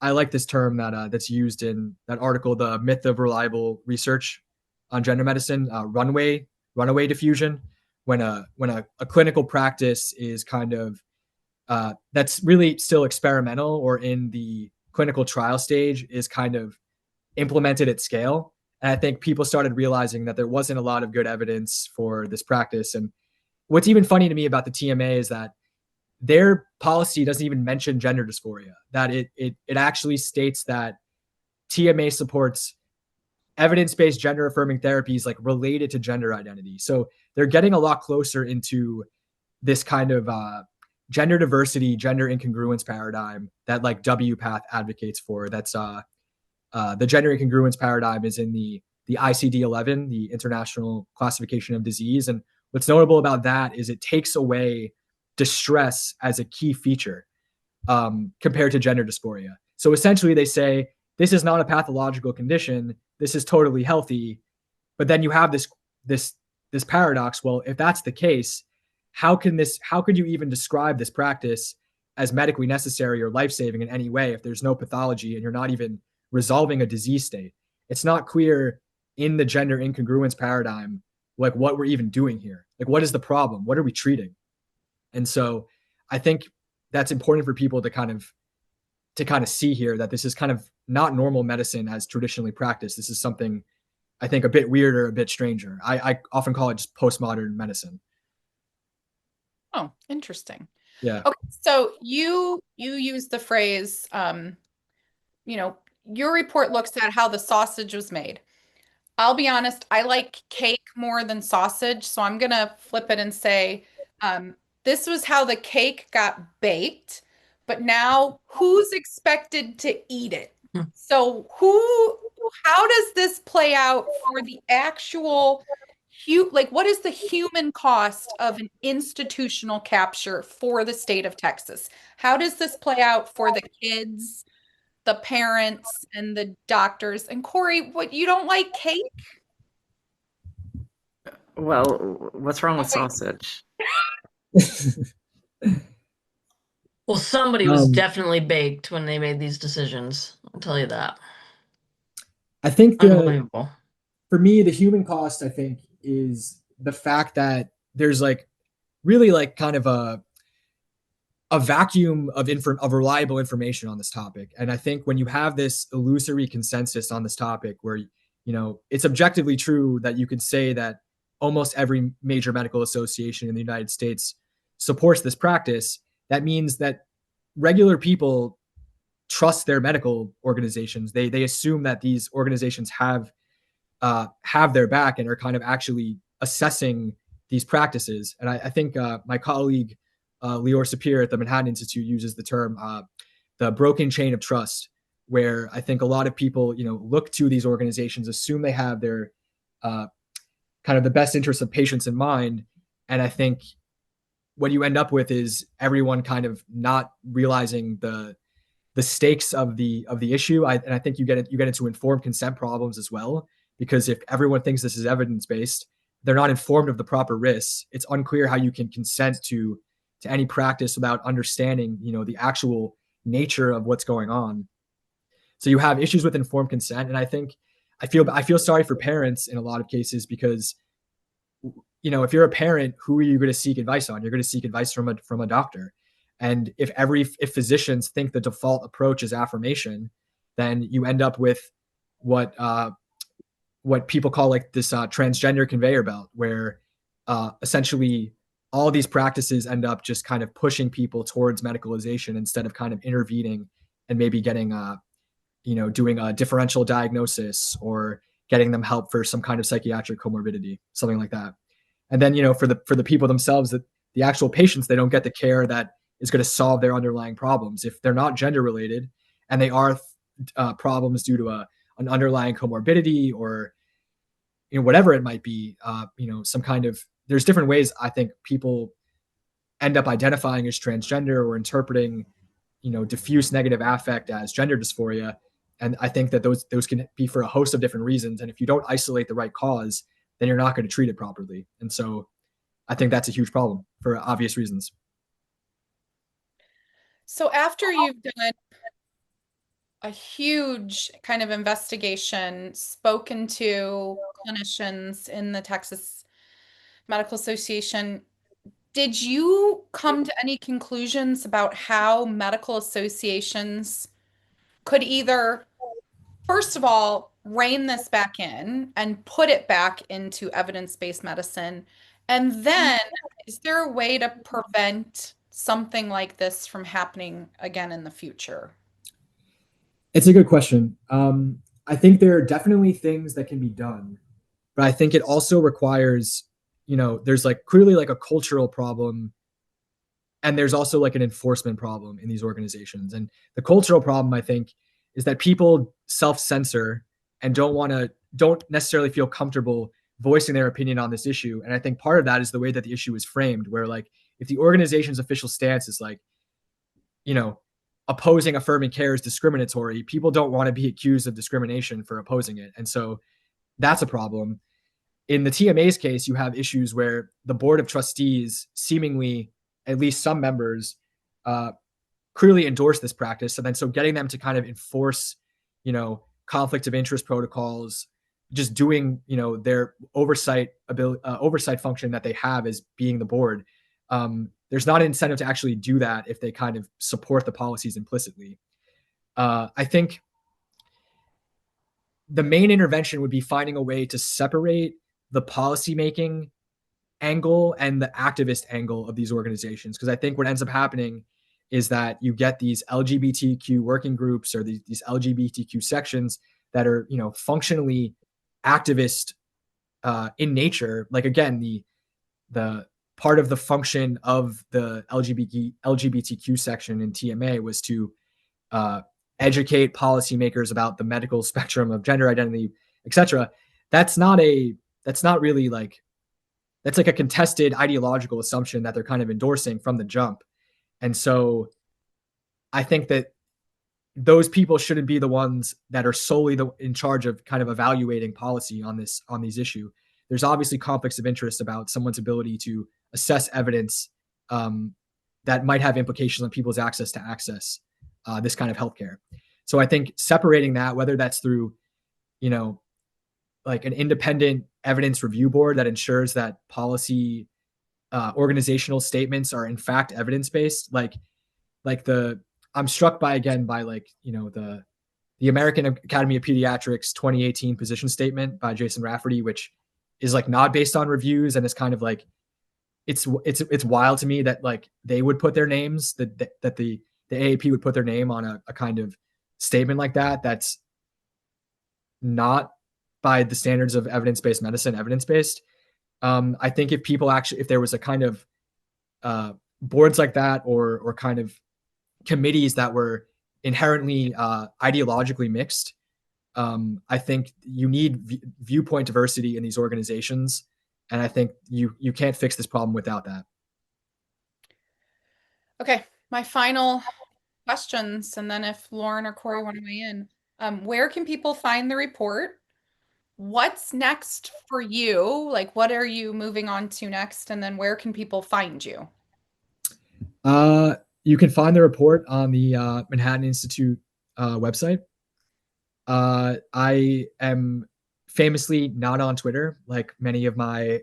I like this term that's used in that article, The Myth of Reliable Research on Gender Medicine, runaway diffusion, when a clinical practice is kind of that's really still experimental or in the clinical trial stage, is kind of implemented at scale. And I think people started realizing that there wasn't a lot of good evidence for this practice. And what's even funny to me about the TMA is that their policy doesn't even mention gender dysphoria, that it actually states that TMA supports evidence-based gender affirming therapies like related to gender identity. So they're getting a lot closer into this kind of gender diversity, gender incongruence paradigm that like WPATH advocates for. That's the gender incongruence paradigm is in the ICD-11, the International Classification of Disease. And what's notable about that is it takes away distress as a key feature compared to gender dysphoria. So essentially they say this is not a pathological condition. This is totally healthy. But then you have this paradox. Well, if that's the case, how could you even describe this practice as medically necessary or life-saving in any way if there's no pathology and you're not even resolving a disease state? It's not clear in the gender incongruence paradigm, like what we're even doing here. Like, what is the problem? What are we treating? And so I think that's important for people to kind of see here, that this is kind of not normal medicine as traditionally practiced. This is something I think a bit weirder, a bit stranger. I often call it just postmodern medicine. Oh, interesting. Yeah. Okay, so you use the phrase, your report looks at how the sausage was made. I'll be honest, I like cake more than sausage, so I'm gonna flip it and say, this was how the cake got baked, but now who's expected to eat it? So how does this play out for the actual what is the human cost of an institutional capture for the state of Texas? How does this play out for the kids, the parents, and the doctors? And Corey, what, you don't like cake? Well, what's wrong with sausage? Well, somebody was definitely baked when they made these decisions. I'll tell you that. I think Unbelievable. For me, the human cost, I think, is the fact that there's like really like kind of a vacuum of reliable information on this topic. And I think when you have this illusory consensus on this topic where, it's objectively true that you could say that almost every major medical association in the United States supports this practice, that means that regular people trust their medical organizations. They assume that these organizations have their back and are kind of actually assessing these practices. And I think my colleague Lior Sapir at the Manhattan Institute uses the term the broken chain of trust, where I think a lot of people look to these organizations, assume they have their kind of the best interests of patients in mind, and I think what you end up with is everyone kind of not realizing the stakes of the issue. And I think you get into informed consent problems as well, because if everyone thinks this is evidence-based, they're not informed of the proper risks. It's unclear how you can consent to any practice without understanding, the actual nature of what's going on. So you have issues with informed consent. And I think I feel sorry for parents in a lot of cases, because, if you're a parent, who are you going to seek advice on? You're going to seek advice from a doctor. And if physicians think the default approach is affirmation, then you end up with what people call like this transgender conveyor belt, where essentially all these practices end up just kind of pushing people towards medicalization instead of kind of intervening and maybe getting doing a differential diagnosis or getting them help for some kind of psychiatric comorbidity, something like that. And then for the people themselves, that the actual patients, they don't get the care that is going to solve their underlying problems. If they're not gender related and they are problems due to an underlying comorbidity or whatever it might be, some kind of, there's different ways I think people end up identifying as transgender or interpreting diffuse negative affect as gender dysphoria. And I think that those can be for a host of different reasons. And if you don't isolate the right cause, then you're not going to treat it properly. And so I think that's a huge problem for obvious reasons. So after you've done a huge kind of investigation, spoken to clinicians in the Texas Medical Association, did you come to any conclusions about how medical associations could either, first of all, rein this back in and put it back into evidence-based medicine? And then, is there a way to prevent something like this from happening again in the future? It's a good question. I think there are definitely things that can be done, but I think it also requires, there's like clearly like a cultural problem, and there's also like an enforcement problem in these organizations. And the cultural problem, I think, is that people self-censor and don't necessarily feel comfortable voicing their opinion on this issue. And I think part of that is the way that the issue is framed, where like if the organization's official stance is like, opposing affirming care is discriminatory, people don't want to be accused of discrimination for opposing it. And so that's a problem. In the TMA's case, you have issues where the board of trustees, seemingly, at least some members, clearly endorse this practice. And then so getting them to kind of enforce, conflict of interest protocols, just doing, their oversight function that they have as being the board. There's not an incentive to actually do that if they kind of support the policies implicitly. I think the main intervention would be finding a way to separate the policymaking angle and the activist angle of these organizations. Because I think what ends up happening is that you get these LGBTQ working groups or these LGBTQ sections that are, functionally activist in nature. Like, again, the part of the function of the LGBTQ section in TMA was to educate policymakers about the medical spectrum of gender identity, etc. That's really like, that's like a contested ideological assumption that they're kind of endorsing from the jump. And so I think that those people shouldn't be the ones that are solely in charge of kind of evaluating policy on these issues. There's obviously conflicts of interest about someone's ability to assess evidence that might have implications on people's access to this kind of healthcare. So I think separating that, whether that's through, like an independent evidence review board that ensures that policy organizational statements are in fact evidence-based, I'm struck by the American Academy of Pediatrics 2018 position statement by Jason Rafferty, which is like not based on reviews, and it's kind of like it's wild to me that like they would put their names, that the AAP would put their name on a kind of statement like that that's not by the standards of evidence-based medicine, evidence-based. I think if there was a kind of boards like that or kind of committees that were inherently ideologically mixed, I think you need viewpoint diversity in these organizations. And I think you can't fix this problem without that. Okay, my final questions, and then if Lauren or Corey want to weigh in, where can people find the report? What's next for you? Like, what are you moving on to next? And then where can people find you? You can find the report on the Manhattan Institute website. I am famously not on Twitter, like many of my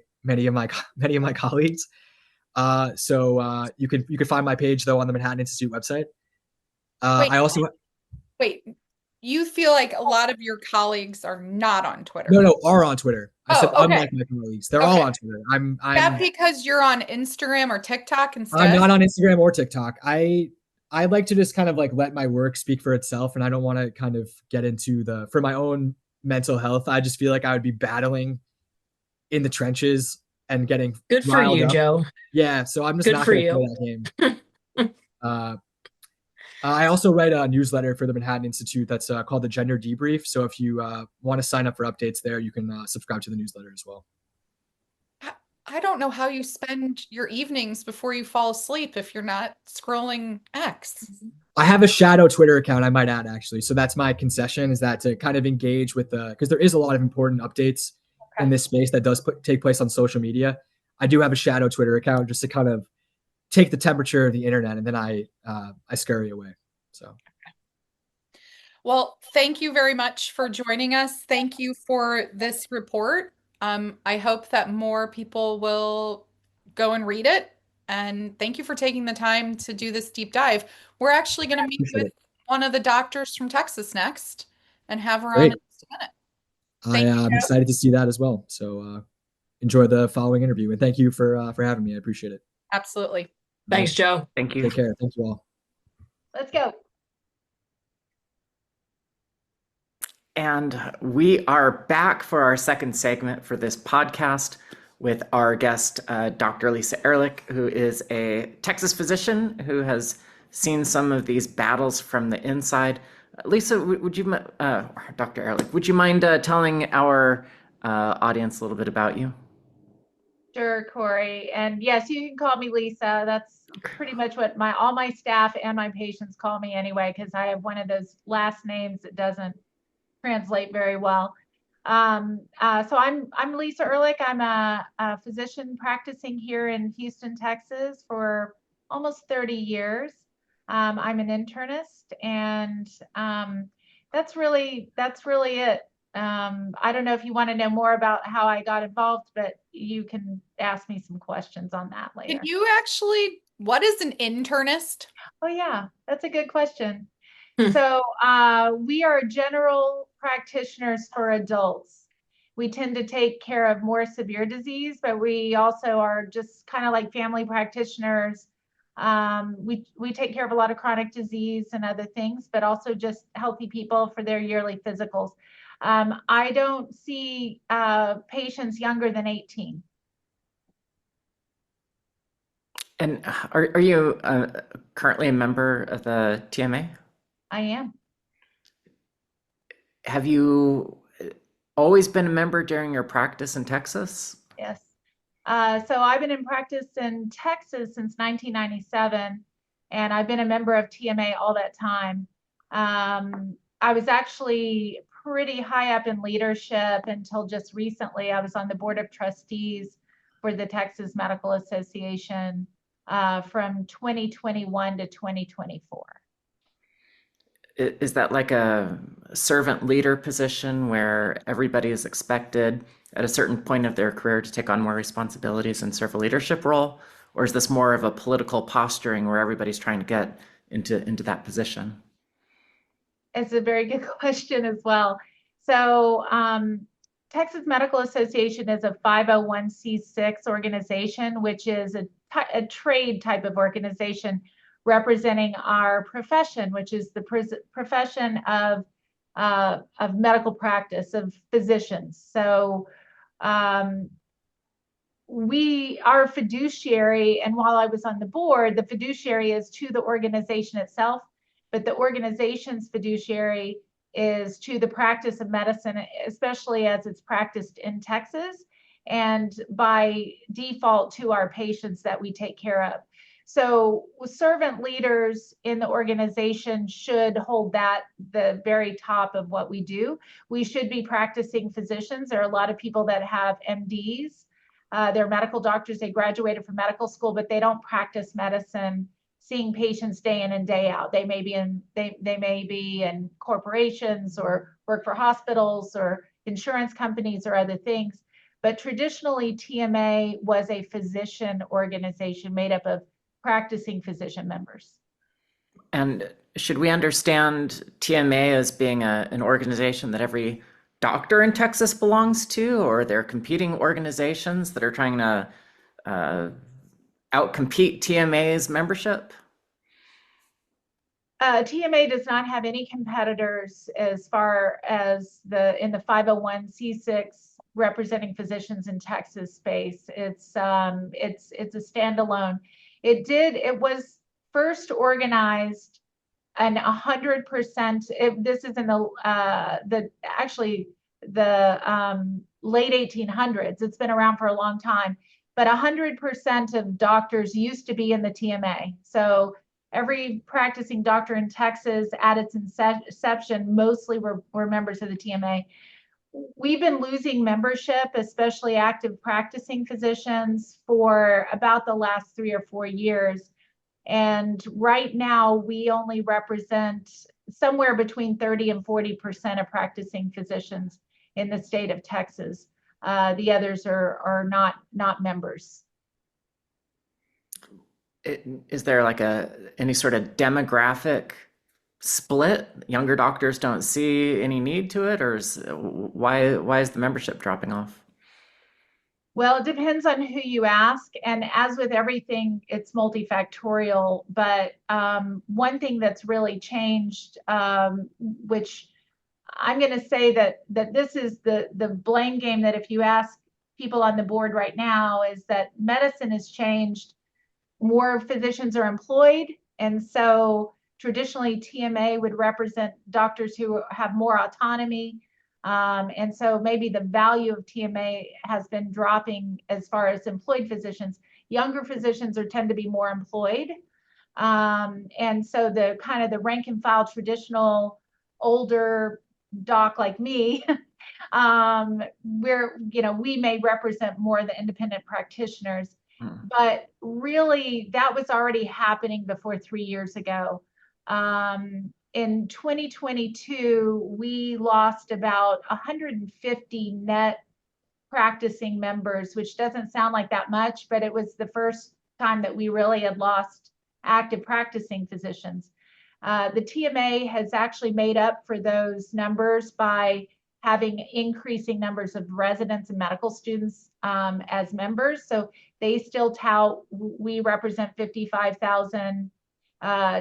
colleagues. So you can find my page though on the Manhattan Institute website. Wait, you feel like a lot of your colleagues are not on Twitter? No, are on Twitter. I said okay. unlike my colleagues, they're all on Twitter. I'm that because you're on Instagram or TikTok instead? I'm not on Instagram or TikTok. I like to just kind of like let my work speak for itself, and I don't want to kind of get into for my own mental health. I just feel like I would be battling in the trenches and getting good for you, up. Joe. Yeah, so I'm just not going to play that game. I also write a newsletter for the Manhattan Institute that's called the Gender Debrief. So if you want to sign up for updates there, you can subscribe to the newsletter as well. I don't know how you spend your evenings before you fall asleep if you're not scrolling X. I have a shadow Twitter account, I might add, actually. So that's my concession, is that to kind of engage with because there is a lot of important updates in this space that does take place on social media. I do have a shadow Twitter account just to kind of take the temperature of the internet, and then I scurry away. So. Well, thank you very much for joining us. Thank you for this report. I hope that more people will go and read it. And thank you for taking the time to do this deep dive. We're actually going to meet with one of the doctors from Texas next and have her on in just a minute. I'm excited to see that as well. So enjoy the following interview, and thank you for having me. I appreciate it. Absolutely. Thanks, Joe. Thank you. Take care. Thank you all. Let's go. And we are back for our second segment for this podcast with our guest, Dr. Lisa Ehrlich, who is a Texas physician who has seen some of these battles from the inside. Lisa, Dr. Ehrlich, would you mind telling our audience a little bit about you? Sure, Corey. And yes, you can call me Lisa. That's pretty much what all my staff and my patients call me anyway, because I have one of those last names that doesn't translate very well. So I'm Lisa Ehrlich. I'm a physician practicing here in Houston, Texas for almost 30 years. I'm an internist, and that's really it. I don't know if you want to know more about how I got involved, but you can ask me some questions on that later. Can you actually, what is an internist? Oh yeah, that's a good question. Hmm. So we are general practitioners for adults. We tend to take care of more severe disease, but we also are just kind of like family practitioners. We take care of a lot of chronic disease and other things, but also just healthy people for their yearly physicals. I don't see patients younger than 18. And are you currently a member of the TMA? I am. Have you always been a member during your practice in Texas? Yes. So I've been in practice in Texas since 1997, and I've been a member of TMA all that time. I was actually pretty high up in leadership until just recently. I was on the board of trustees for the Texas Medical Association from 2021 to 2024. Is that like a servant leader position where everybody is expected at a certain point of their career to take on more responsibilities and serve a leadership role? Or is this more of a political posturing where everybody's trying to get into that position? It's a very good question as well. So Texas Medical Association is a 501c6 organization, which is a trade type of organization representing our profession, which is the profession of medical practice, of physicians. So we are fiduciary, and while I was on the board, the fiduciary is to the organization itself, but the organization's fiduciary is to the practice of medicine, especially as it's practiced in Texas, and by default to our patients that we take care of. So servant leaders in the organization should hold that the very top of what we do. We should be practicing physicians. There are a lot of people that have MDs. They're medical doctors. They graduated from medical school, but they don't practice medicine, seeing patients day in and day out. They may be in corporations or work for hospitals or insurance companies or other things. But traditionally, TMA was a physician organization made up of practicing physician members. And should we understand TMA as being an organization that every doctor in Texas belongs to, or they're competing organizations that are trying to outcompete TMA's membership? TMA does not have any competitors as far as in the 501c6 representing physicians in Texas space. It's a standalone. It was first organized and 100%. This is in the late 1800s. It's been around for a long time, but 100% of doctors used to be in the TMA. So every practicing doctor in Texas at its inception mostly were members of the TMA. We've been losing membership, especially active practicing physicians, for about the last 3 or 4 years. And right now, we only represent somewhere between 30 and 40% of practicing physicians in the state of Texas. The others are not members. Is there like any sort of demographic split? Younger doctors don't see any need to it, or why is the membership dropping off? Well, it depends on who you ask. And as with everything, it's multifactorial. But one thing that's really changed, which I'm going to say that this is the blame game, that if you ask people on the board right now, is that medicine has changed. More physicians are employed. And so traditionally, TMA would represent doctors who have more autonomy, And so maybe the value of TMA has been dropping as far as employed physicians. Younger physicians tend to be more employed. And so the kind of the rank and file traditional older doc like me, we may represent more the independent practitioners, but really that was already happening before 3 years ago. In 2022, we lost about 150 net practicing members, which doesn't sound like that much, but it was the first time that we really had lost active practicing physicians. The TMA has actually made up for those numbers by having increasing numbers of residents and medical students as members. So they still tout, we represent 55,000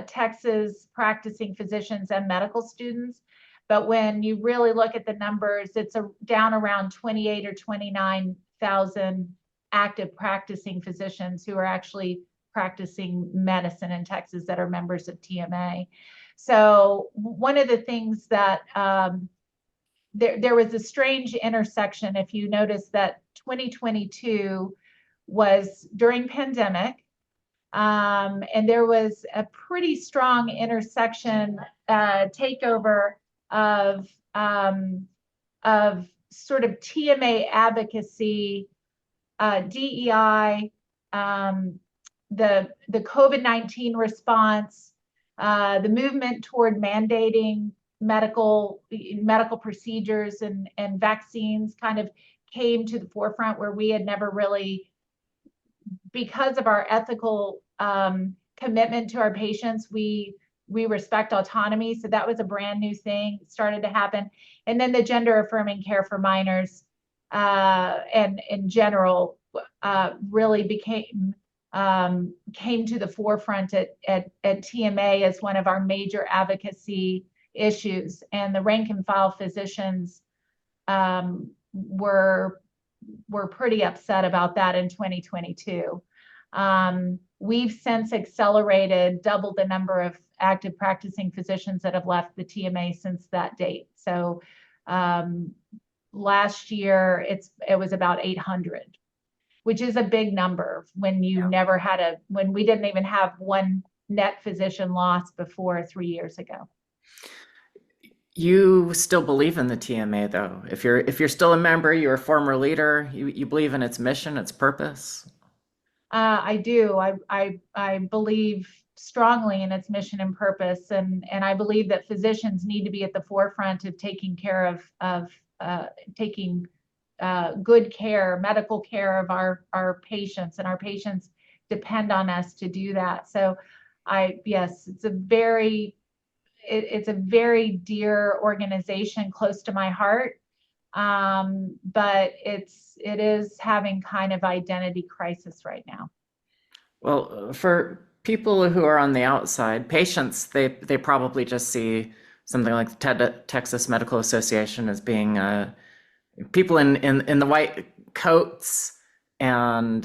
Texas practicing physicians and medical students. But when you really look at the numbers, it's down around 28 or 29,000 active practicing physicians who are actually practicing medicine in Texas that are members of TMA. So one of the things that there was a strange intersection. If you notice that 2022 was during pandemic, and there was a pretty strong intersection takeover of sort of TMA advocacy, DEI, the COVID-19 response, the movement toward mandating medical procedures and vaccines kind of came to the forefront, where we had never really, because of our ethical commitment to our patients, we respect autonomy. So that was a brand new thing started to happen. And then the gender affirming care for minors and in general really came to the forefront at TMA as one of our major advocacy issues. And the rank and file physicians were pretty upset about that in 2022. We've since accelerated, doubled the number of active practicing physicians that have left the TMA since that date. So last year it was about 800, which is a big number when you never had when we didn't even have one net physician loss before 3 years ago. You still believe in the TMA, though. If you're still a member, you're a former leader, you believe in its mission, its purpose? I do. I believe strongly in its mission and purpose, and I believe that physicians need to be at the forefront of taking care of taking good care, medical care of our patients, and our patients depend on us to do that. So yes, it's a very dear organization, close to my heart. But it is having kind of identity crisis right now. Well, for people who are on the outside, patients, they probably just see something like the Texas Medical Association as being people in the white coats and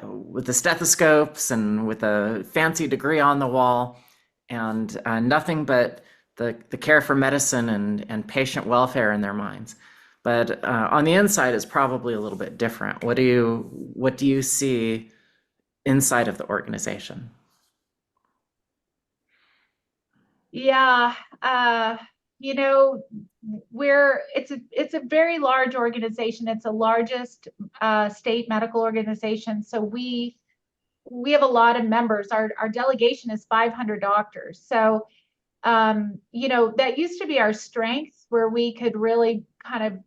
with the stethoscopes and with a fancy degree on the wall, and nothing but the care for medicine and patient welfare in their minds. But on the inside, it's probably a little bit different. What do you see inside of the organization? Yeah, it's a very large organization. It's the largest state medical organization. So we have a lot of members. Our delegation is 500 doctors. So that used to be our strength, where we could really kind of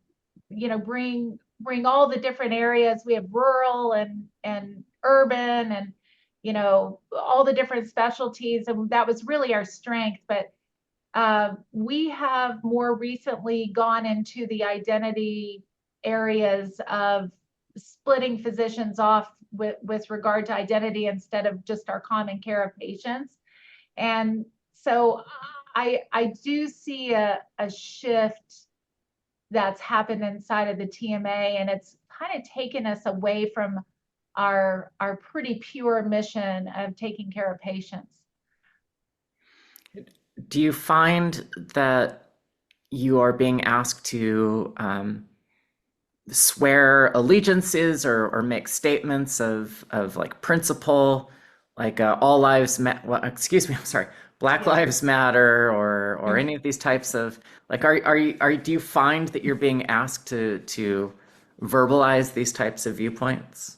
bring all the different areas. We have rural and urban and all the different specialties, and that was really our strength. But we have more recently gone into the identity areas of splitting physicians off with regard to identity instead of just our common care of patients. And so I do see a shift that's happened inside of the TMA, and it's kind of taken us away from our pretty pure mission of taking care of patients. Do you find that you are being asked to swear allegiances or make statements of like principle, like all lives well, excuse me, I'm sorry, Black Lives Matter or any of these types of like do you find that you're being asked to verbalize these types of viewpoints?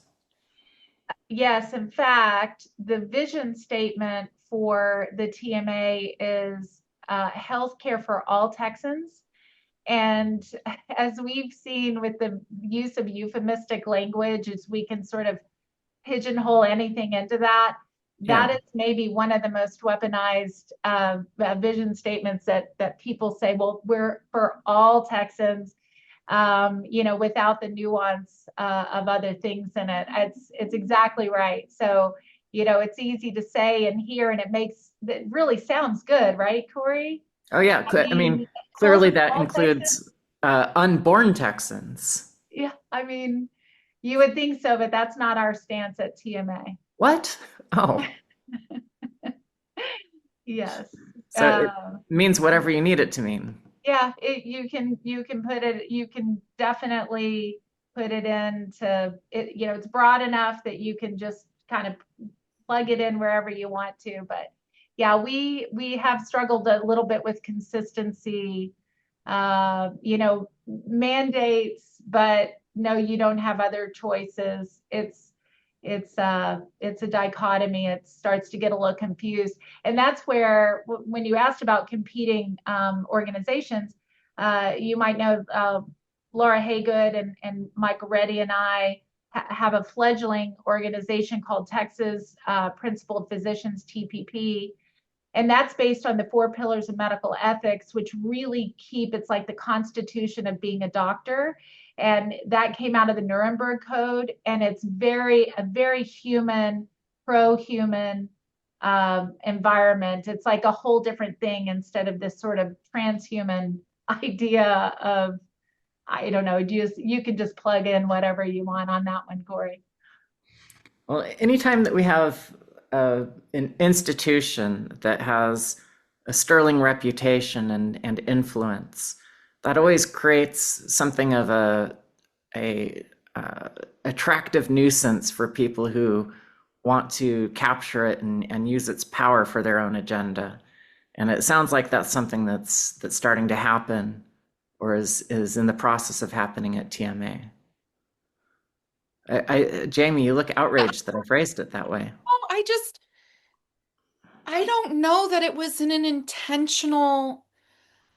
Yes, in fact, the vision statement for the TMA is healthcare for all Texans. And as we've seen with the use of euphemistic language, is we can sort of pigeonhole anything into that. That is maybe one of the most weaponized vision statements that people say, well, we're for all Texans, without the nuance of other things in it. It's exactly right. So, it's easy to say and hear, and it really sounds good, right, Corey? Oh yeah, I mean, clearly that includes unborn Texans. Yeah, I mean, you would think so, but that's not our stance at TMA. What? Oh. Yes. So it means whatever you need it to mean. Yeah, you can put it, you can definitely put it into it, it's broad enough that you can just kind of plug it in wherever you want to. But yeah, we have struggled a little bit with consistency, mandates, but no, you don't have other choices. It's a dichotomy. It starts to get a little confused. And that's where, when you asked about competing organizations, you might know Laura Haygood and Michael Reddy and I have a fledgling organization called Texas Principled Physicians, TPP. And that's based on the 4 pillars of medical ethics, which really it's like the constitution of being a doctor. And that came out of the Nuremberg Code. And it's a very human, pro-human environment. It's like a whole different thing instead of this sort of transhuman idea of, I don't know, you can just plug in whatever you want on that one, Corey. Well, anytime that we have an institution that has a sterling reputation and influence, that always creates something of a attractive nuisance for people who want to capture it and use its power for their own agenda. And it sounds like that's something that's starting to happen, or is in the process of happening at TMA. Jamie, you look outraged that I phrased it that way. Oh, I don't know that it was in an intentional.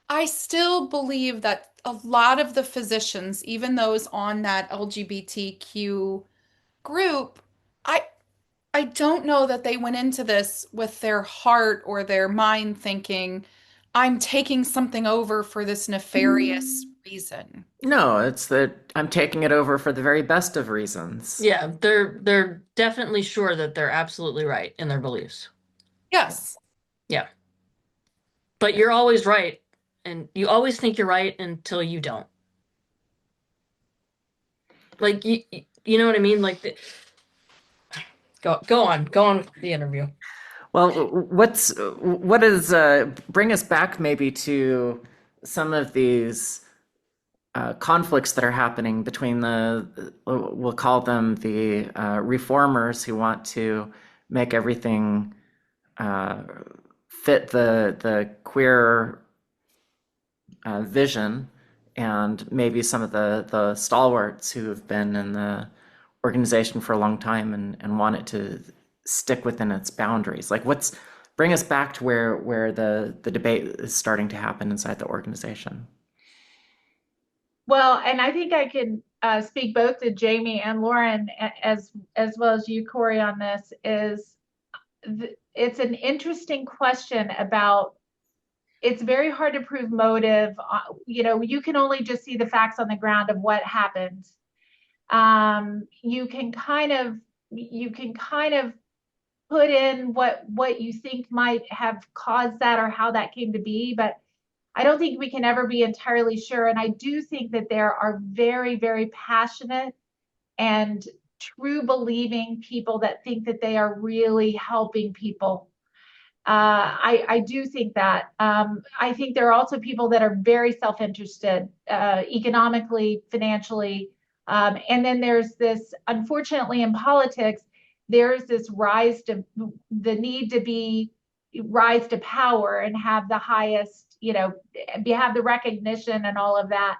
I still believe that a lot of the physicians, even those on that LGBTQ group, I don't know that they went into this with their heart or their mind thinking, I'm taking something over for this nefarious reason. No, it's that I'm taking it over for the very best of reasons. Yeah, they're definitely sure that they're absolutely right in their beliefs. Yes. Yeah. But you're always right, and you always think you're right until you don't. Like you know what I mean? Like go on with the interview. Well, bring us back maybe to some of these conflicts that are happening between we'll call them the reformers who want to make everything fit the queer vision, and maybe some of the stalwarts who have been in the organization for a long time and want it to stick within its boundaries. Like bring us back to where the debate is starting to happen inside the organization. Well, and I think I can speak both to Jamie and Lauren as well as you, Corey, on this. It's an interesting question about. It's very hard to prove motive. You can only just see the facts on the ground of what happened. You can kind of put in what you think might have caused that or how that came to be, but I don't think we can ever be entirely sure. And I do think that there are very, very passionate and true believing people that think that they are really helping people. I do think that. I think there are also people that are very self-interested, economically, financially. And then there's this, unfortunately, in politics, there's this the need to rise to power and have the highest, have the recognition and all of that.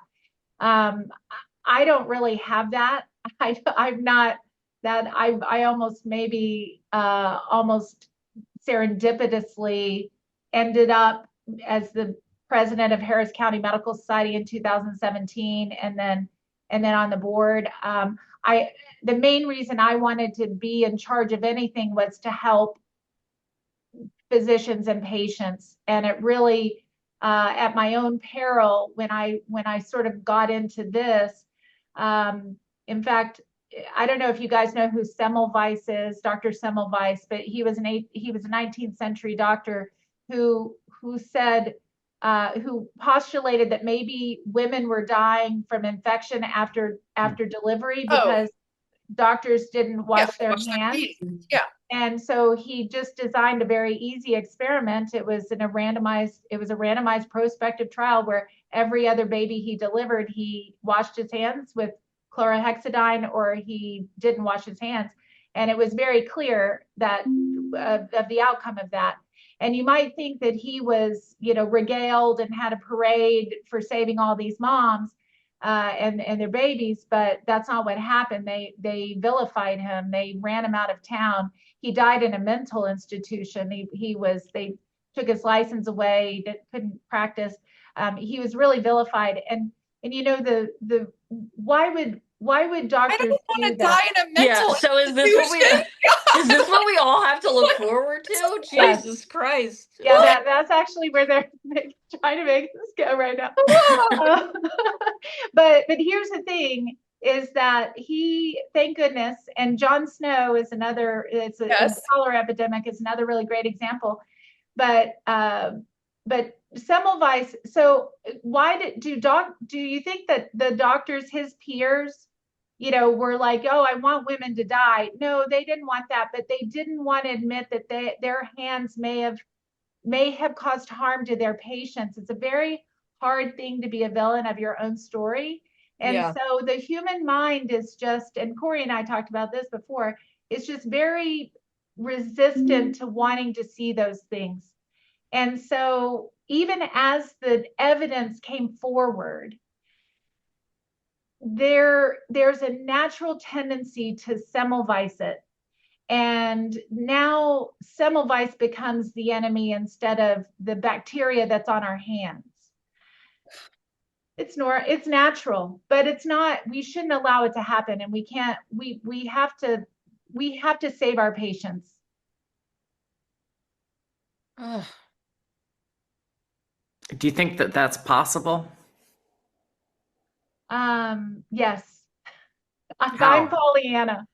I don't really have that. I'm not that. I almost maybe almost serendipitously ended up as the president of Harris County Medical Society in 2017, and then on the board. The main reason I wanted to be in charge of anything was to help physicians and patients, and it really, at my own peril, when I sort of got into this. In fact, I don't know if you guys know who Semmelweis is, Dr. Semmelweis, but he was a 19th century doctor who said, who postulated that maybe women were dying from infection after delivery because doctors didn't wash their hands. Yeah. And so he just designed a very easy experiment. It was a randomized prospective trial where every other baby he delivered, he washed his hands with chlorhexidine or he didn't wash his hands. And it was very clear that of the outcome of that. And you might think that he was, regaled and had a parade for saving all these moms and their babies, but that's not what happened. They vilified him. They ran him out of town. He died in a mental institution. They took his license away. He couldn't practice. He was really vilified. And why would doctors I don't want to do die that? in a mental Yeah, so is this what we all have to look forward to? Yes. Jesus Christ. Yeah, that's actually where they're trying to make this go right now. But here's the thing is that thank goodness, and Jon Snow is another, the cholera epidemic is another really great example. But Semmelweis, so why do you think that the doctors, his peers, were like, oh, I want women to die? No, they didn't want that, but they didn't want to admit that their hands may have caused harm to their patients. It's a very hard thing to be a villain of your own story. And so the human mind is just, and Corey and I talked about this before, it's just very resistant to wanting to see those things. And so even as the evidence came forward, there's a natural tendency to Semmelweis it. And now Semmelweis becomes the enemy instead of the bacteria that's on our hands. It's natural, but it's not, we shouldn't allow it to happen. And we have to save our patients. Do you think that that's possible? Yes. How?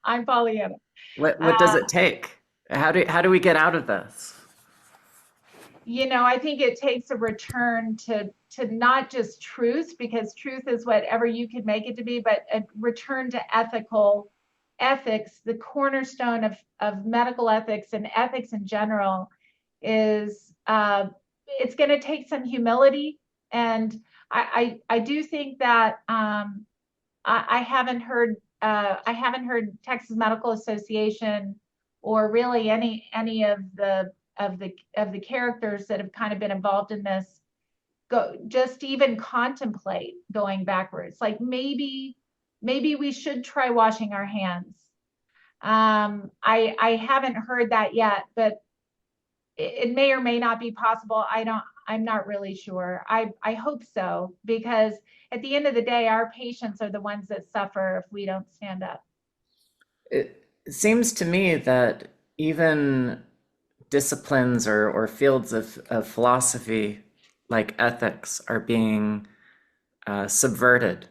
I'm Pollyanna. What does it take? How do we get out of this? I think it takes a return to not just truth, because truth is whatever you can make it to be, but a return to ethics. The cornerstone of medical ethics and ethics in general is it's going to take some humility. And I do think that I haven't heard Texas Medical Association or really any of the characters that have kind of been involved in this just even contemplate going backwards. Like maybe we should try washing our hands. I haven't heard that yet, but it may or may not be possible. I'm not really sure. I hope so, because at the end of the day, our patients are the ones that suffer if we don't stand up. It seems to me that even disciplines or fields of philosophy like ethics are being subverted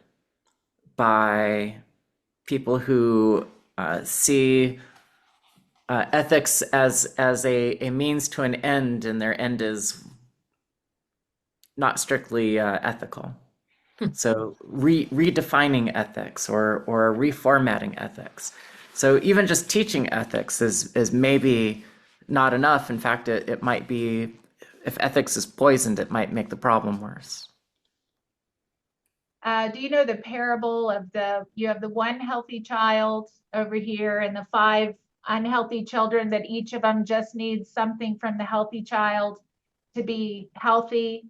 by people who see ethics as a means to an end, and their end is not strictly ethical. So redefining ethics or reformatting ethics. So even just teaching ethics is maybe not enough. In fact, it might be, if ethics is poisoned, it might make the problem worse. Do you know the parable of you have the one healthy child over here and the 5 unhealthy children, that each of them just needs something from the healthy child to be healthy,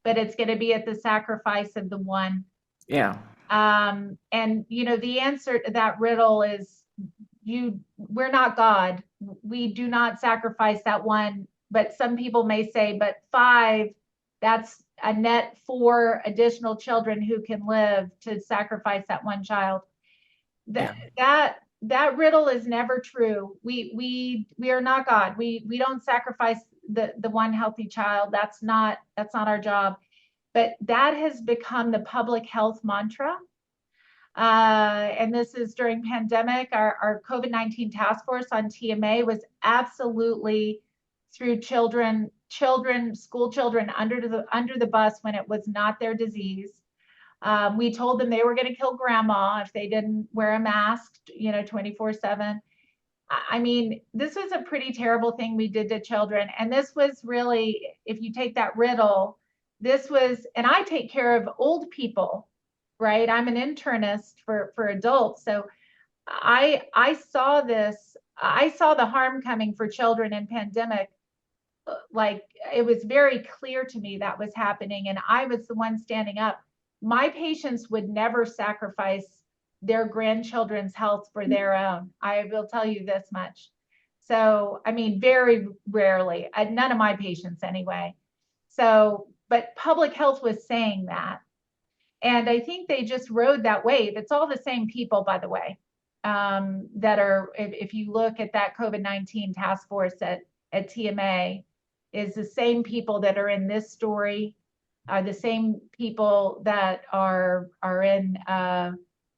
but it's going to be at the sacrifice of the one. Yeah. And the answer to that riddle is we're not God. We do not sacrifice that one, but some people may say, but 5, that's a net 4 additional children who can live to sacrifice that one child. That riddle is never true. We are not God. We don't sacrifice the one healthy child. That's not our job. But that has become the public health mantra. And this is during pandemic. Our COVID-19 task force on TMA was absolutely threw school children under the bus when it was not their disease. We told them they were going to kill grandma if they didn't wear a mask, 24/7. I mean, this was a pretty terrible thing we did to children. And this was really, if you take that riddle, and I take care of old people, right? I'm an internist for adults. So I saw this, I saw the harm coming for children in pandemic. Like, it was very clear to me that was happening. And I was the one standing up. My patients would never sacrifice their grandchildren's health for their own. I will tell you this much. So, I mean, very rarely, none of my patients anyway. So, but public health was saying that. And I think they just rode that wave. It's all the same people, by the way, that are, if you look at that COVID-19 task force at TMA, is the same people that are in this story, are the same people that are in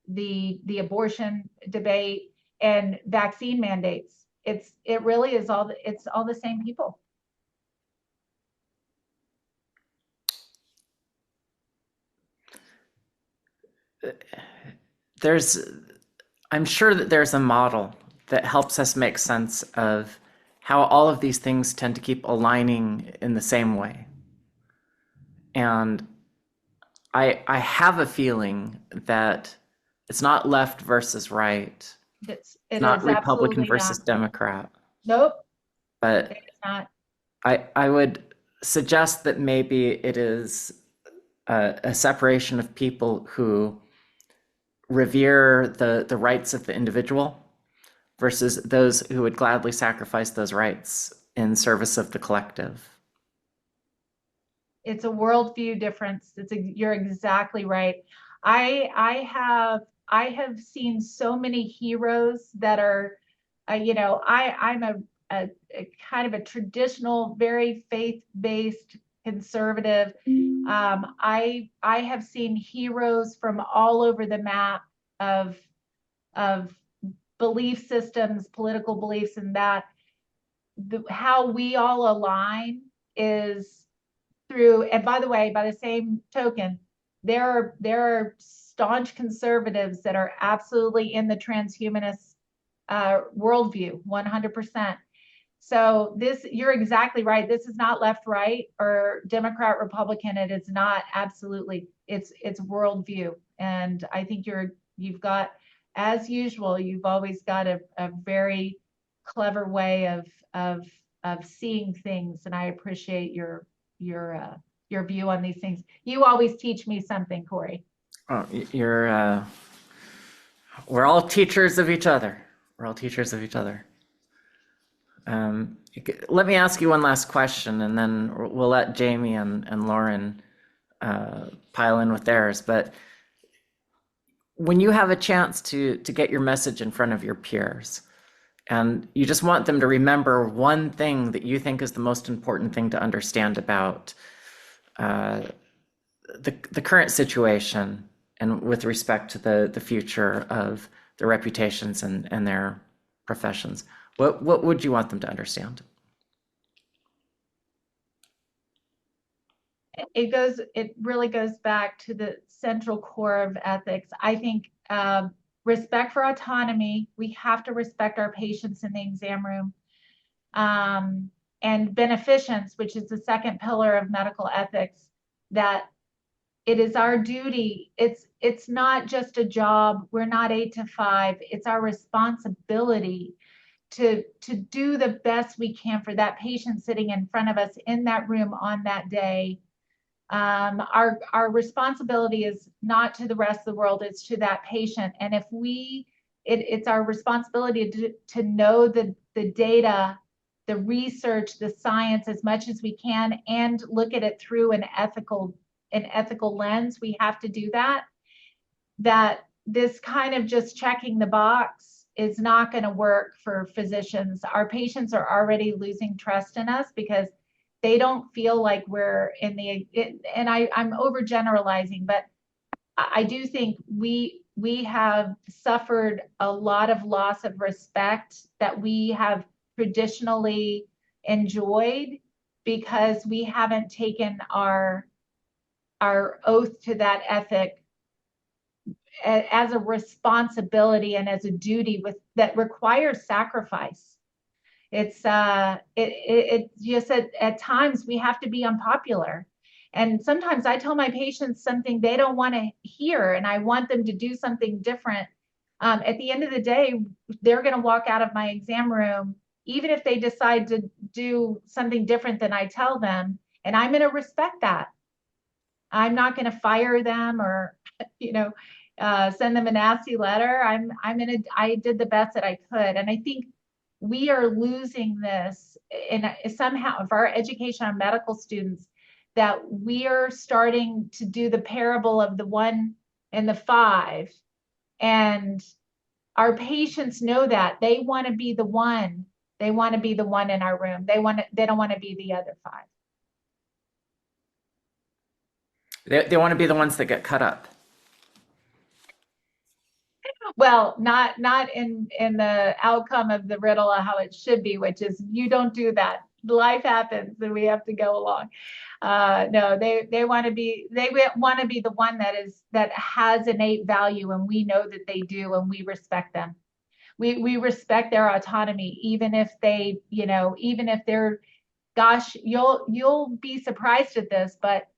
the abortion debate and vaccine mandates. It really is it's all the same people. I'm sure that there's a model that helps us make sense of how all of these things tend to keep aligning in the same way. And I have a feeling that it's not left versus right. It's not Republican absolutely versus not. Democrat. Nope. But It's not. I would suggest that maybe it is a separation of people who revere the rights of the individual versus those who would gladly sacrifice those rights in service of the collective. It's a worldview difference. You're exactly right. I have seen so many heroes that are, I'm a kind of a traditional, very faith-based conservative. I have seen heroes from all over the map of belief systems, political beliefs, and that how we all align is through. And by the way, by the same token, there are staunch conservatives that are absolutely in the transhumanist worldview, 100%. So you're exactly right. This is not left, right, or Democrat, Republican. It is not. Absolutely, it's worldview. And I think you've got, as usual, you've always got a very clever way of seeing things, and I appreciate your view on these things. You always teach me something, Corey. Oh, we're all teachers of each other. We're all teachers of each other. Let me ask you one last question, and then we'll let Jamie and Lauren pile in with theirs. But when you have a chance to get your message in front of your peers, and you just want them to remember one thing that you think is the most important thing to understand about the current situation and with respect to the future of their reputations and their professions, what would you want them to understand? It really goes back to the central core of ethics. I think respect for autonomy. We have to respect our patients in the exam room. and beneficence, which is the second pillar of medical ethics, that it is our duty. It's not just a job. We're not 8 to 5. It's our responsibility to do the best we can for that patient sitting in front of us in that room on that day. Our responsibility is not to the rest of the world, it's to that patient. And if it's our responsibility to know the data, the research, the science as much as we can, and look at it through an ethical lens. We have to do that this kind of just checking the box is not going to work for physicians. Our patients are already losing trust in us because they don't feel like we're and I'm overgeneralizing, but I do think we have suffered a lot of loss of respect that we have traditionally enjoyed because we haven't taken our oath to that ethic as a responsibility and as a duty that requires sacrifice. It's it just at times we have to be unpopular. And sometimes I tell my patients something they don't want to hear, and I want them to do something different. At the end of the day, they're going to walk out of my exam room, even if they decide to do something different than I tell them, and I'm going to respect that. I'm not going to fire them or, send them a nasty letter. I did the best that I could. And I think we are losing this somehow of our education on medical students, that we are starting to do the parable of the 1 and the 5. And our patients know that they want to be the one. They want to be the one in our room. They don't want to be the other 5. They want to be the ones that get cut up. Well, not in the outcome of the riddle of how it should be, which is you don't do that. Life happens and we have to go along. No, they want to be the one that has innate value, and we know that they do, and we respect them. We respect their autonomy, even if they're, gosh, you'll be surprised at this, but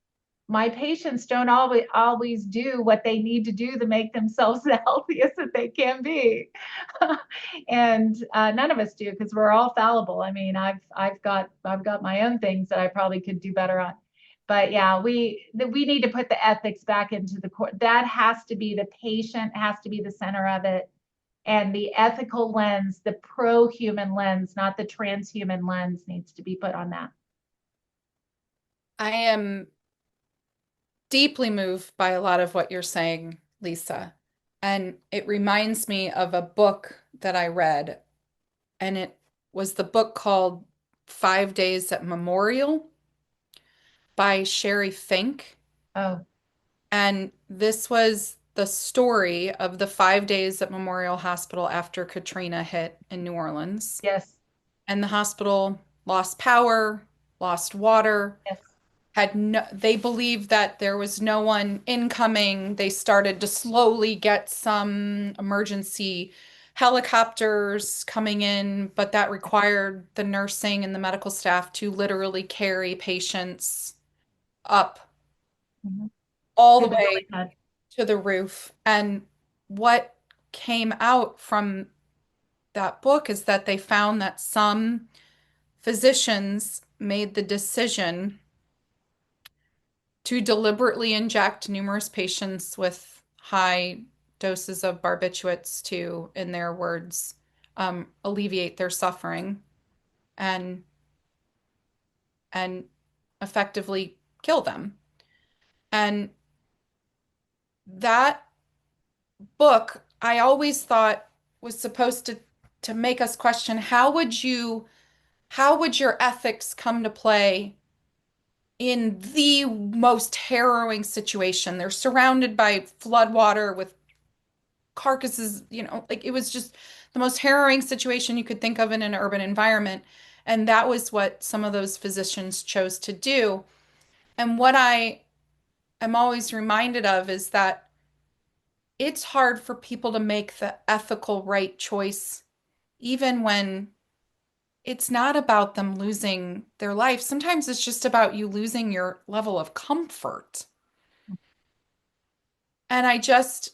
my patients don't always do what they need to do to make themselves the healthiest that they can be. And none of us do, because we're all fallible. I mean, I've got my own things that I probably could do better on. But yeah, we need to put the ethics back into the core. That has to be, the patient has to be the center of it. And the ethical lens, the pro-human lens, not the transhuman lens, needs to be put on that. I am deeply moved by a lot of what you're saying, Lisa. And it reminds me of a book that I read, and it was the book called 5 Days at Memorial by Sherry Fink. Oh. And this was the story of the 5 days at Memorial Hospital after Katrina hit in New Orleans. Yes. And the hospital lost power, lost water. Yes. They believed that there was no one incoming. They started to slowly get some emergency helicopters coming in, but that required the nursing and the medical staff to literally carry patients up all the way to the roof. And what came out from that book is that they found that some physicians made the decision to deliberately inject numerous patients with high doses of barbiturates to, in their words, alleviate their suffering and effectively kill them. And that book, I always thought, was supposed to make us question, how would your ethics come to play in the most harrowing situation? They're surrounded by floodwater with carcasses, like it was just the most harrowing situation you could think of in an urban environment. And that was what some of those physicians chose to do. And what I am always reminded of is that it's hard for people to make the ethical right choice, even when it's not about them losing their life. Sometimes it's just about you losing your level of comfort. And I just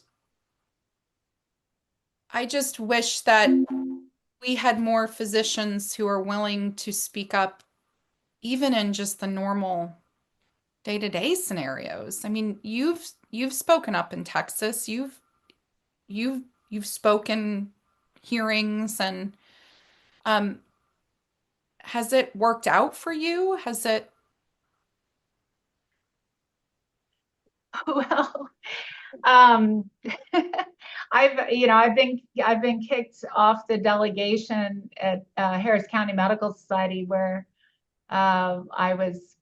wish that we had more physicians who are willing to speak up, even in just the normal day-to-day scenarios. I mean, you've spoken up in Texas. You've spoken hearings, and um, has it worked out for you? Has it? Well, um, I've been kicked off the delegation at Harris County Medical Society, where I was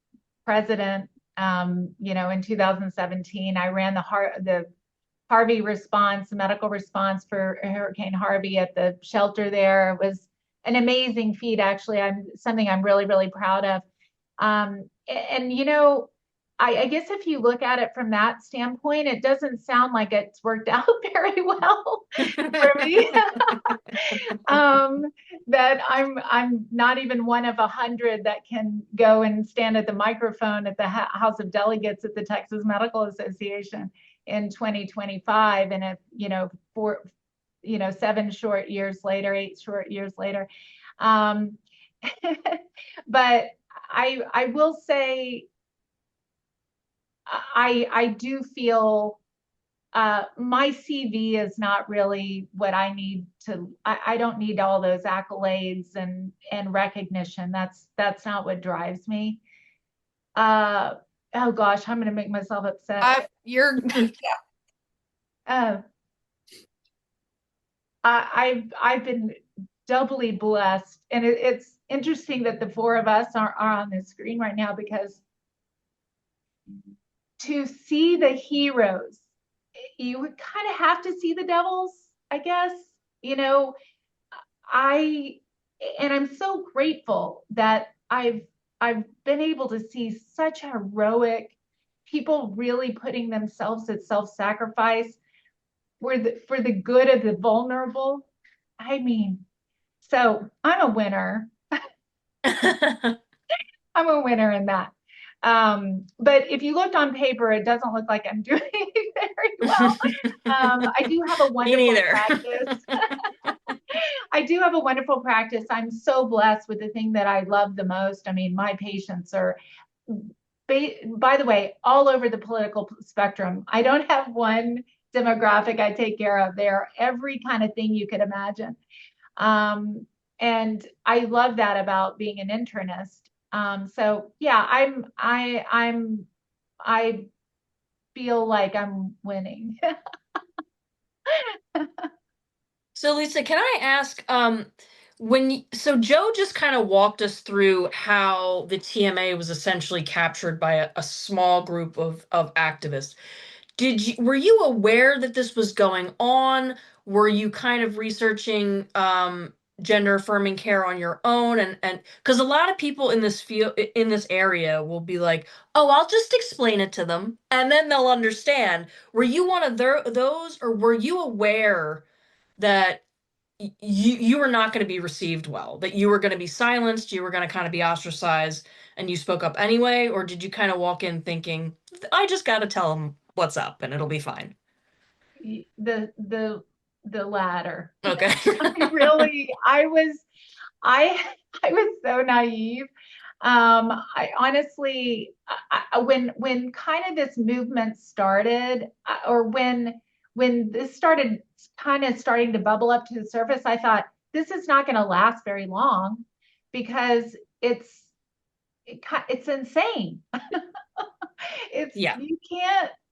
president. In 2017, I ran the Harvey response, the medical response for Hurricane Harvey at the shelter there. It was an amazing feat, actually. Something I'm really, really proud of. And I guess if you look at it from that standpoint, it doesn't sound like it's worked out very well for me. That I'm not even one of 100 that can go and stand at the microphone at the House of Delegates at the Texas Medical Association in 2025, and if for 7 short years later, 8 short years later. But I will say I do feel my CV is not really what I need to. I don't need all those accolades and recognition. That's not what drives me. Oh gosh, I'm going to make myself upset. You're I've been doubly blessed, and it's interesting that the 4 of us are on the screen right now, because to see the heroes, you would kind of have to see the devils, I guess. I'm so grateful that I've been able to see such heroic people really putting themselves at self-sacrifice for the good of the vulnerable. I mean, so I'm a winner. I'm a winner in that. But if you looked on paper, it doesn't look like I'm doing very well. I do have a wonderful practice. I do have a wonderful practice. I'm so blessed with the thing that I love the most. I mean, my patients are, by the way, all over the political spectrum. I don't have one demographic I take care of. They're every kind of thing you could imagine. And I love that about being an internist. So yeah, I feel like I'm winning. So Lisa, can I ask, so Joe just kind of walked us through how the TMA was essentially captured by a small group of activists. Were you aware that this was going on? Were you kind of researching gender affirming care on your own? And because a lot of people in this field, in this area, will be like, oh, I'll just explain it to them and then they'll understand. Were you one of those, or were you aware that you were not going to be received well, that you were going to be silenced, you were going to kind of be ostracized, and you spoke up anyway? Or did you kind of walk in thinking, I just got to tell them what's up and it'll be fine? The latter. Okay. I was so naive. I honestly, when kind of this movement started, or when this started kind of starting to bubble up to the surface, I thought this is not going to last very long, because it's insane. Yeah.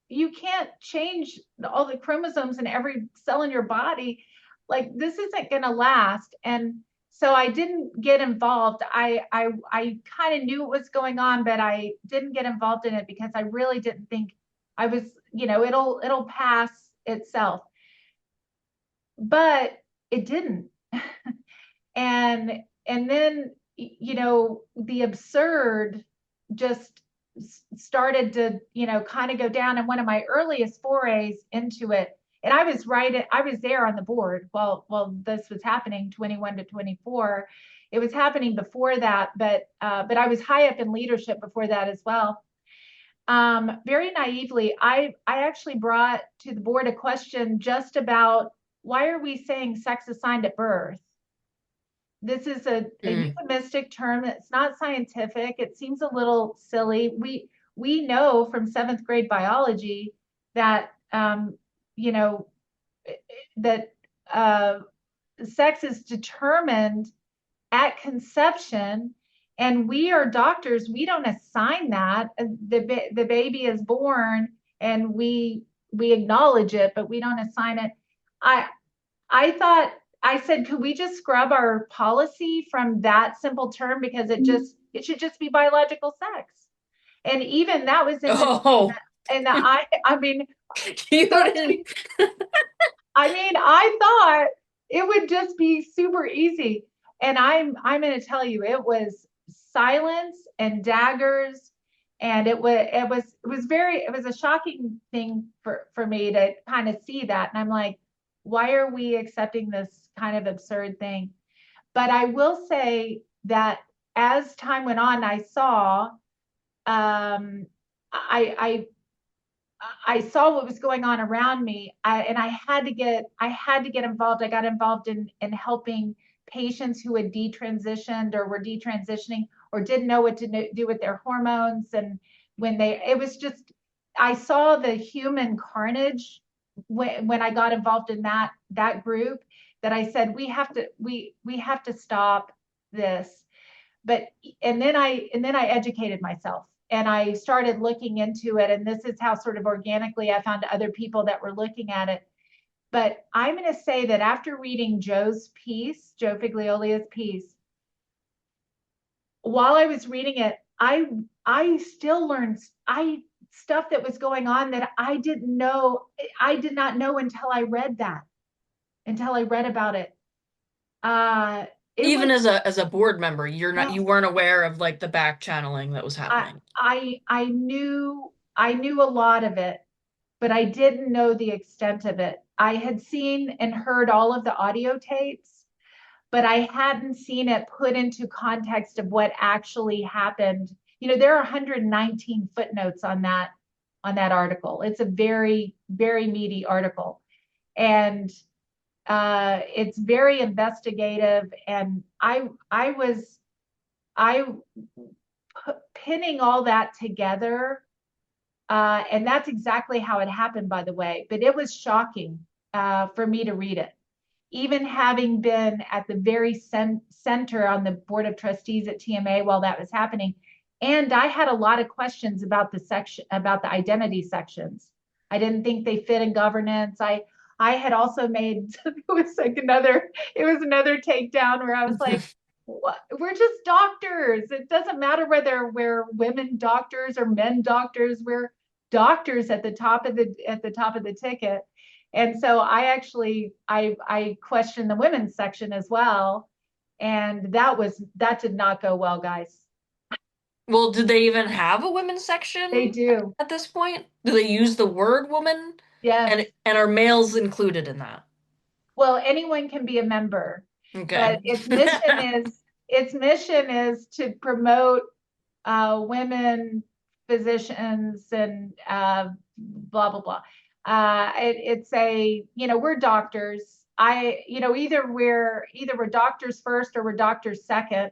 You can't change all the chromosomes in every cell in your body. Like, this isn't going to last. And so I didn't get involved. I kind of knew what was going on, but I didn't get involved in it because I really didn't think I was, it'll pass itself. But it didn't. And then, the absurd just started to, kind of go down. And one of my earliest forays into it And I was there on the board while this was happening, 21 to 24. It was happening before that, but I was high up in leadership before that as well. Very naively, I actually brought to the board a question just about, why are we saying sex assigned at birth? This is a euphemistic term. It's not scientific. It seems a little silly. We know from 7th grade biology that you know, that sex is determined at conception, and we are doctors. We don't assign that. The baby is born, and we acknowledge it, but we don't assign it. I said, could we just scrub our policy from that simple term, because it should just be biological sex. And even that was in I mean, you didn't. I mean, I thought it would just be super easy. And I'm going to tell you, it was silence and daggers. And it was a shocking thing for me to kind of see that. And I'm like, why are we accepting this kind of absurd thing? But I will say that as time went on, I saw, I saw what was going on around me, and I had to get involved. I got involved in helping patients who had detransitioned or were detransitioning or didn't know what to do with their hormones. And I saw the human carnage when I got involved in that group, that I said, we have to stop this. And then I educated myself, and I started looking into it. And this is how sort of organically I found other people that were looking at it. But I'm going to say that after reading Joe Figliolia's piece, while I was reading it, I still learned stuff that was going on that I did not know until I read about it. Even as a board member, you weren't aware of like the back channeling that was happening. I knew a lot of it, but I didn't know the extent of it. I had seen and heard all of the audio tapes, but I hadn't seen it put into context of what actually happened. There are 119 footnotes on that article. It's a very, very meaty article. And it's very investigative. And I was pinning all that together. And that's exactly how it happened, by the way. But it was shocking for me to read it, even having been at the very center on the board of trustees at TMA while that was happening. And I had a lot of questions about the identity sections. I didn't think they fit in governance. I had also made, it was another takedown where I was like, what? We're just doctors. It doesn't matter whether we're women doctors or men doctors. We're doctors at the top of the ticket. And so I questioned the women's section as well. And that did not go well, guys. Well, did they even have a women's section? They do. At this point? Do they use the word woman? Yes. And are males included in that? Well, anyone can be a member. Okay. But its mission is to promote women physicians and blah blah blah. We're doctors. Either we're doctors first or we're doctors second,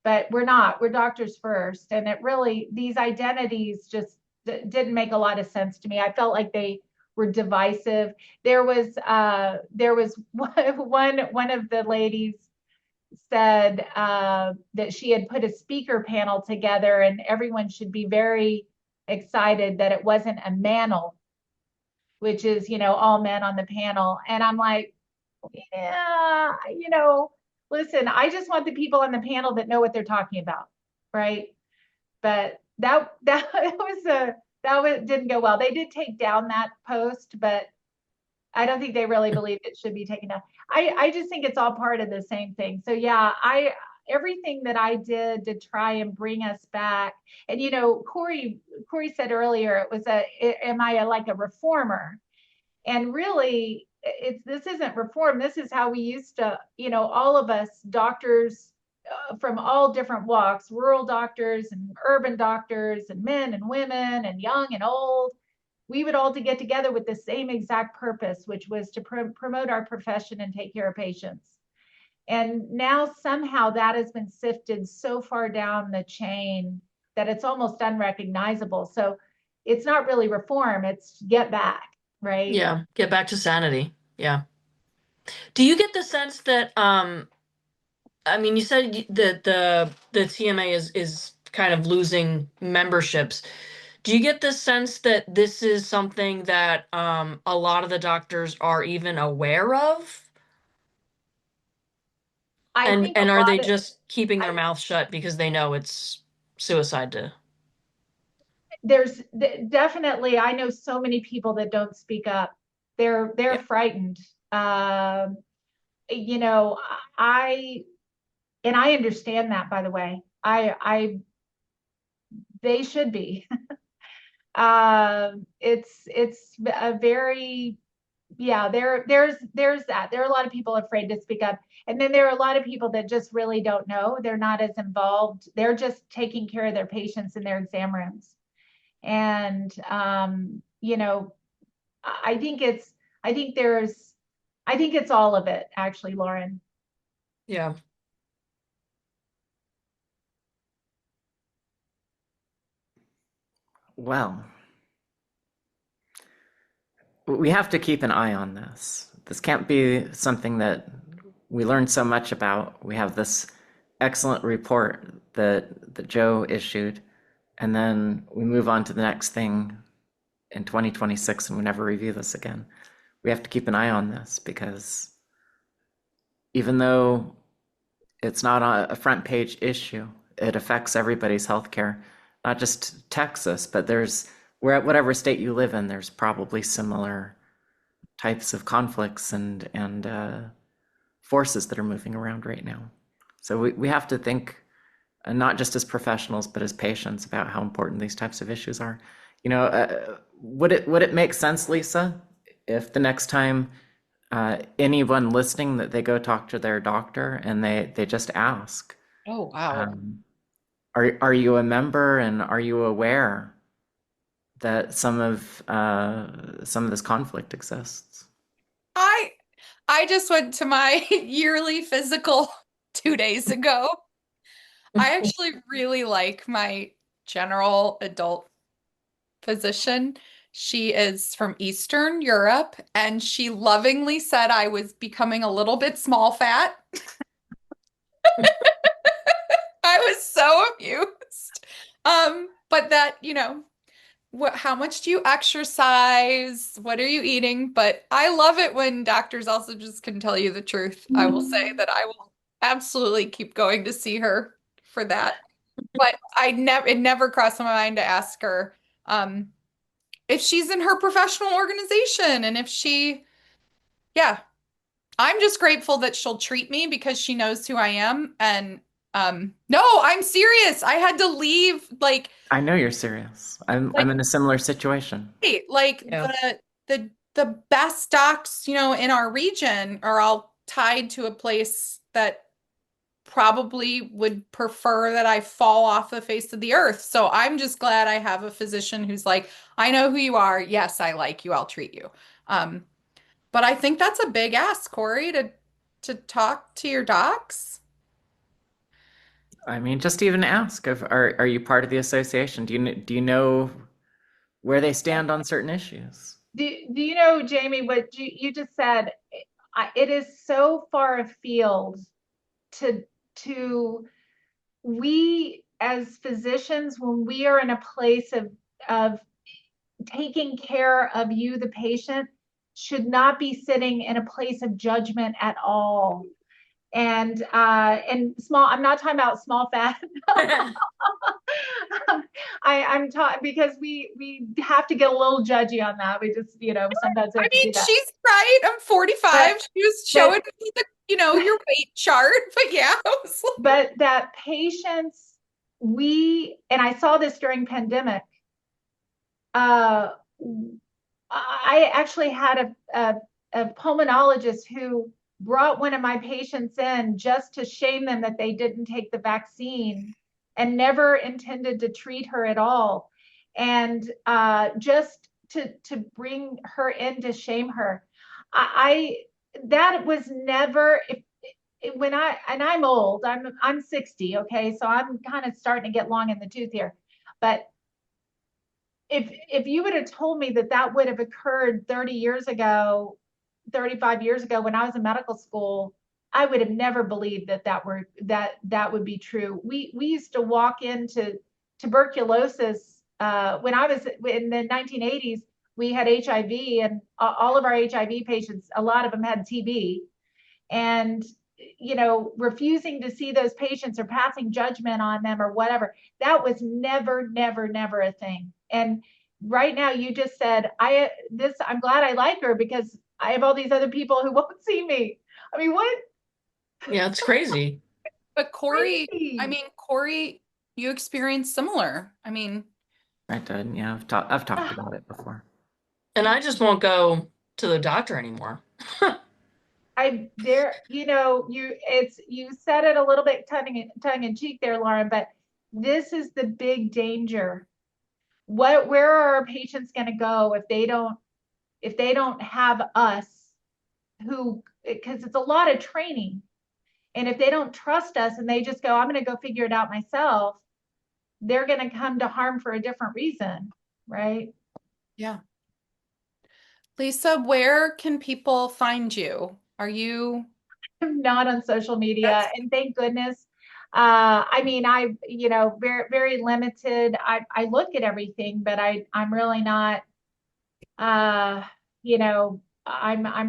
but we're not. We're doctors first. And these identities just didn't make a lot of sense to me. I felt like they were divisive. There was one of the ladies said that she had put a speaker panel together, and everyone should be very excited that it wasn't a manel, which is all men on the panel. And I'm like, yeah, listen, I just want the people on the panel that know what they're talking about, right? But that didn't go well. They did take down that post, but I don't think they really believe it should be taken down. I just think it's all part of the same thing. So yeah, everything that I did to try and bring us back. And Corey said earlier, am I like a reformer? And really, this isn't reform. This is how we used to, all of us doctors from all different walks, rural doctors and urban doctors and men and women and young and old, we would all to get together with the same exact purpose, which was to promote our profession and take care of patients. And now somehow that has been sifted so far down the chain that it's almost unrecognizable. So it's not really reform, it's get back, right? Yeah, get back to sanity. Yeah. Do you get the sense that I mean, you said that the TMA is kind of losing memberships. Do you get the sense that this is something that a lot of the doctors are even aware of? I And think a are they lot of just keeping their mouth shut because they know it's suicide to? there's definitely, I know so many people that don't speak up. They're Yeah. frightened. You know, I understand that, by the way. They should be. It's a very, yeah, there's that. There are a lot of people afraid to speak up. And then there are a lot of people that just really don't know. They're not as involved. They're just taking care of their patients in their exam rooms. And you know, I think it's I think there's I think it's all of it, actually, Lauren. Yeah. Well, we have to keep an eye on this. This can't be something that we learned so much about. We have this excellent report that Joe issued, and then we move on to the next thing in 2026 and we never review this again. We have to keep an eye on this because even though it's not a front page issue, it affects everybody's healthcare, not just Texas, but whatever state you live in, there's probably similar types of conflicts and forces that are moving around right now. So we have to think, not just as professionals, but as patients, about how important these types of issues are. Would it make sense, Lisa, if the next time anyone listening that they go talk to their doctor and they just ask, Oh, wow. are you a member and are you aware that some of this conflict exists? I just went to my yearly physical 2 days ago. I actually really like my general adult physician. She is from Eastern Europe, and she lovingly said I was becoming a little bit small fat. I was so amused. But that, how much do you exercise? What are you eating? But I love it when doctors also just can tell you the truth. I will say that I will absolutely keep going to see her for that. But it never crossed my mind to ask her if she's in her professional organization and if yeah, I'm just grateful that she'll treat me because she knows who I am. And no, I'm serious. I had to leave I know you're serious. I'm in a similar situation. Yeah. The best docs, in our region are all tied to a place that probably would prefer that I fall off the face of the earth. So I'm just glad I have a physician who's like, I know who you are. Yes, I like you. I'll treat you. But I think that's a big ask, Corey, to talk to your docs. I mean, just even ask if are you part of the association? Do you know where they stand on certain issues? Do you know, Jamie, what you just said? It is so far afield to we as physicians, when we are in a place of taking care of you, the patient, should not be sitting in a place of judgment at all. And small, I'm not talking about small fat. I'm talking because we have to get a little judgy on that. We just, sometimes have to do that. She's right. I'm 45. She was showing me your weight chart, but yeah. But that patients, and I saw this during pandemic, I actually had a pulmonologist who brought one of my patients in just to shame them that they didn't take the vaccine and never intended to treat her at all. And just to bring her in to shame her. I that was never when I'm old, I'm 60, okay, so I'm kind of starting to get long in the tooth here. But if you would have told me that that would have occurred 30 years ago, 35 years ago when I was in medical school, I would have never believed that would be true. We used to walk into tuberculosis when I was in the 1980s. We had HIV, and all of our HIV patients, a lot of them had TB, and refusing to see those patients or passing judgment on them or whatever. That was never, never, never a thing. And right now, you just said, I'm glad I like her because I have all these other people who won't see me. I mean, what? Yeah, it's crazy. But Corey, Crazy. Corey, you experienced similar. I mean, I did. Yeah, I've talked about it before. And I just won't go to the doctor anymore. You said it a little bit tongue in cheek there, Lauren, but this is the big danger. Where are our patients going to go if they don't have us, because it's a lot of training. And if they don't trust us and they just go, I'm going to go figure it out myself, they're going to come to harm for a different reason, right? yeah. Lisa, where can people find you? Are you? I'm not on social media, and thank goodness. I mean, very, very limited. I look at everything, but I'm really not, I'm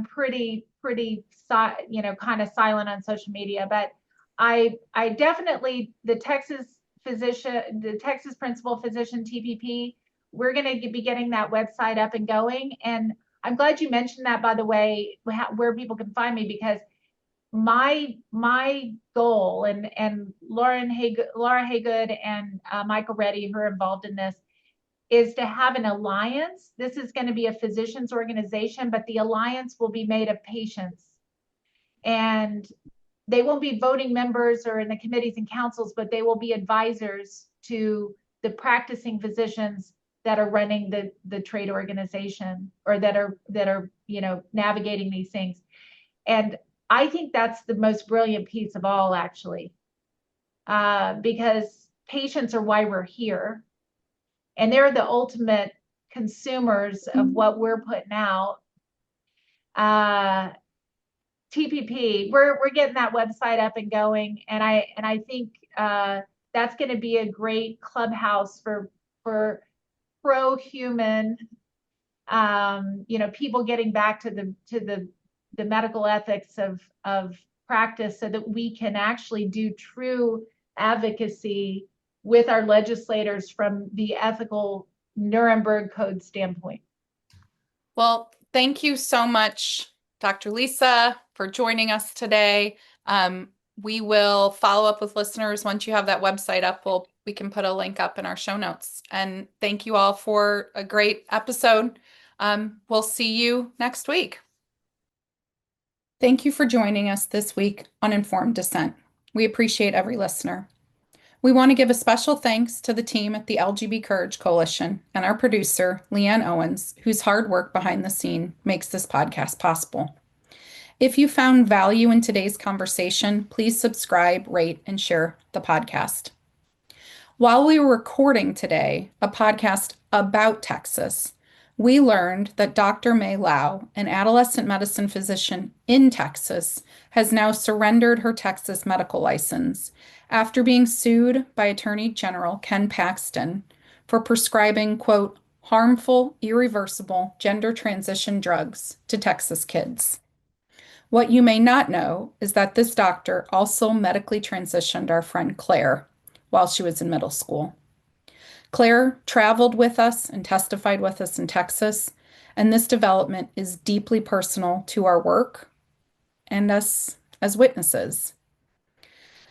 pretty, kind of silent on social media, but I definitely, the Texas Principal Physician TPP, we're going to be getting that website up and going. And I'm glad you mentioned that, by the way, where people can find me, because my goal, and Laura Haygood and Michael Reddy, who are involved in this, is to have an alliance. This is going to be a physicians organization, but the alliance will be made of patients, and they won't be voting members or in the committees and councils, but they will be advisors to the practicing physicians that are running the trade organization, or that are navigating these things. And I think that's the most brilliant piece of all, actually, because patients are why we're here, and they're the ultimate consumers of what we're putting out. TPP, we're getting that website up and going, and I think that's going to be a great clubhouse for pro-human, people getting back to the medical ethics of practice, so that we can actually do true advocacy with our legislators from the ethical Nuremberg Code standpoint. Well, thank you so much, Dr. Lisa, for joining us today. We will follow up with listeners once you have that website up. We can put a link up in our show notes. And thank you all for a great episode. We'll see you next week. Thank you for joining us this week on Informed Dissent. We appreciate every listener. We want to give a special thanks to the team at the LGB Courage Coalition and our producer, Leanne Owens, whose hard work behind the scene makes this podcast possible. If you found value in today's conversation, please subscribe, rate, and share the podcast. While we were recording today a podcast about Texas, we learned that Dr. May Lau, an adolescent medicine physician in Texas, has now surrendered her Texas medical license after being sued by Attorney General Ken Paxton for prescribing, quote, harmful, irreversible gender transition drugs to Texas kids. What you may not know is that this doctor also medically transitioned our friend Claire while she was in middle school. Claire traveled with us and testified with us in Texas, and this development is deeply personal to our work and us as witnesses.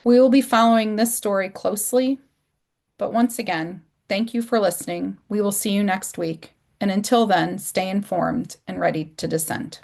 We will be following this story closely, but once again, thank you for listening. We will see you next week. And until then, stay informed and ready to dissent.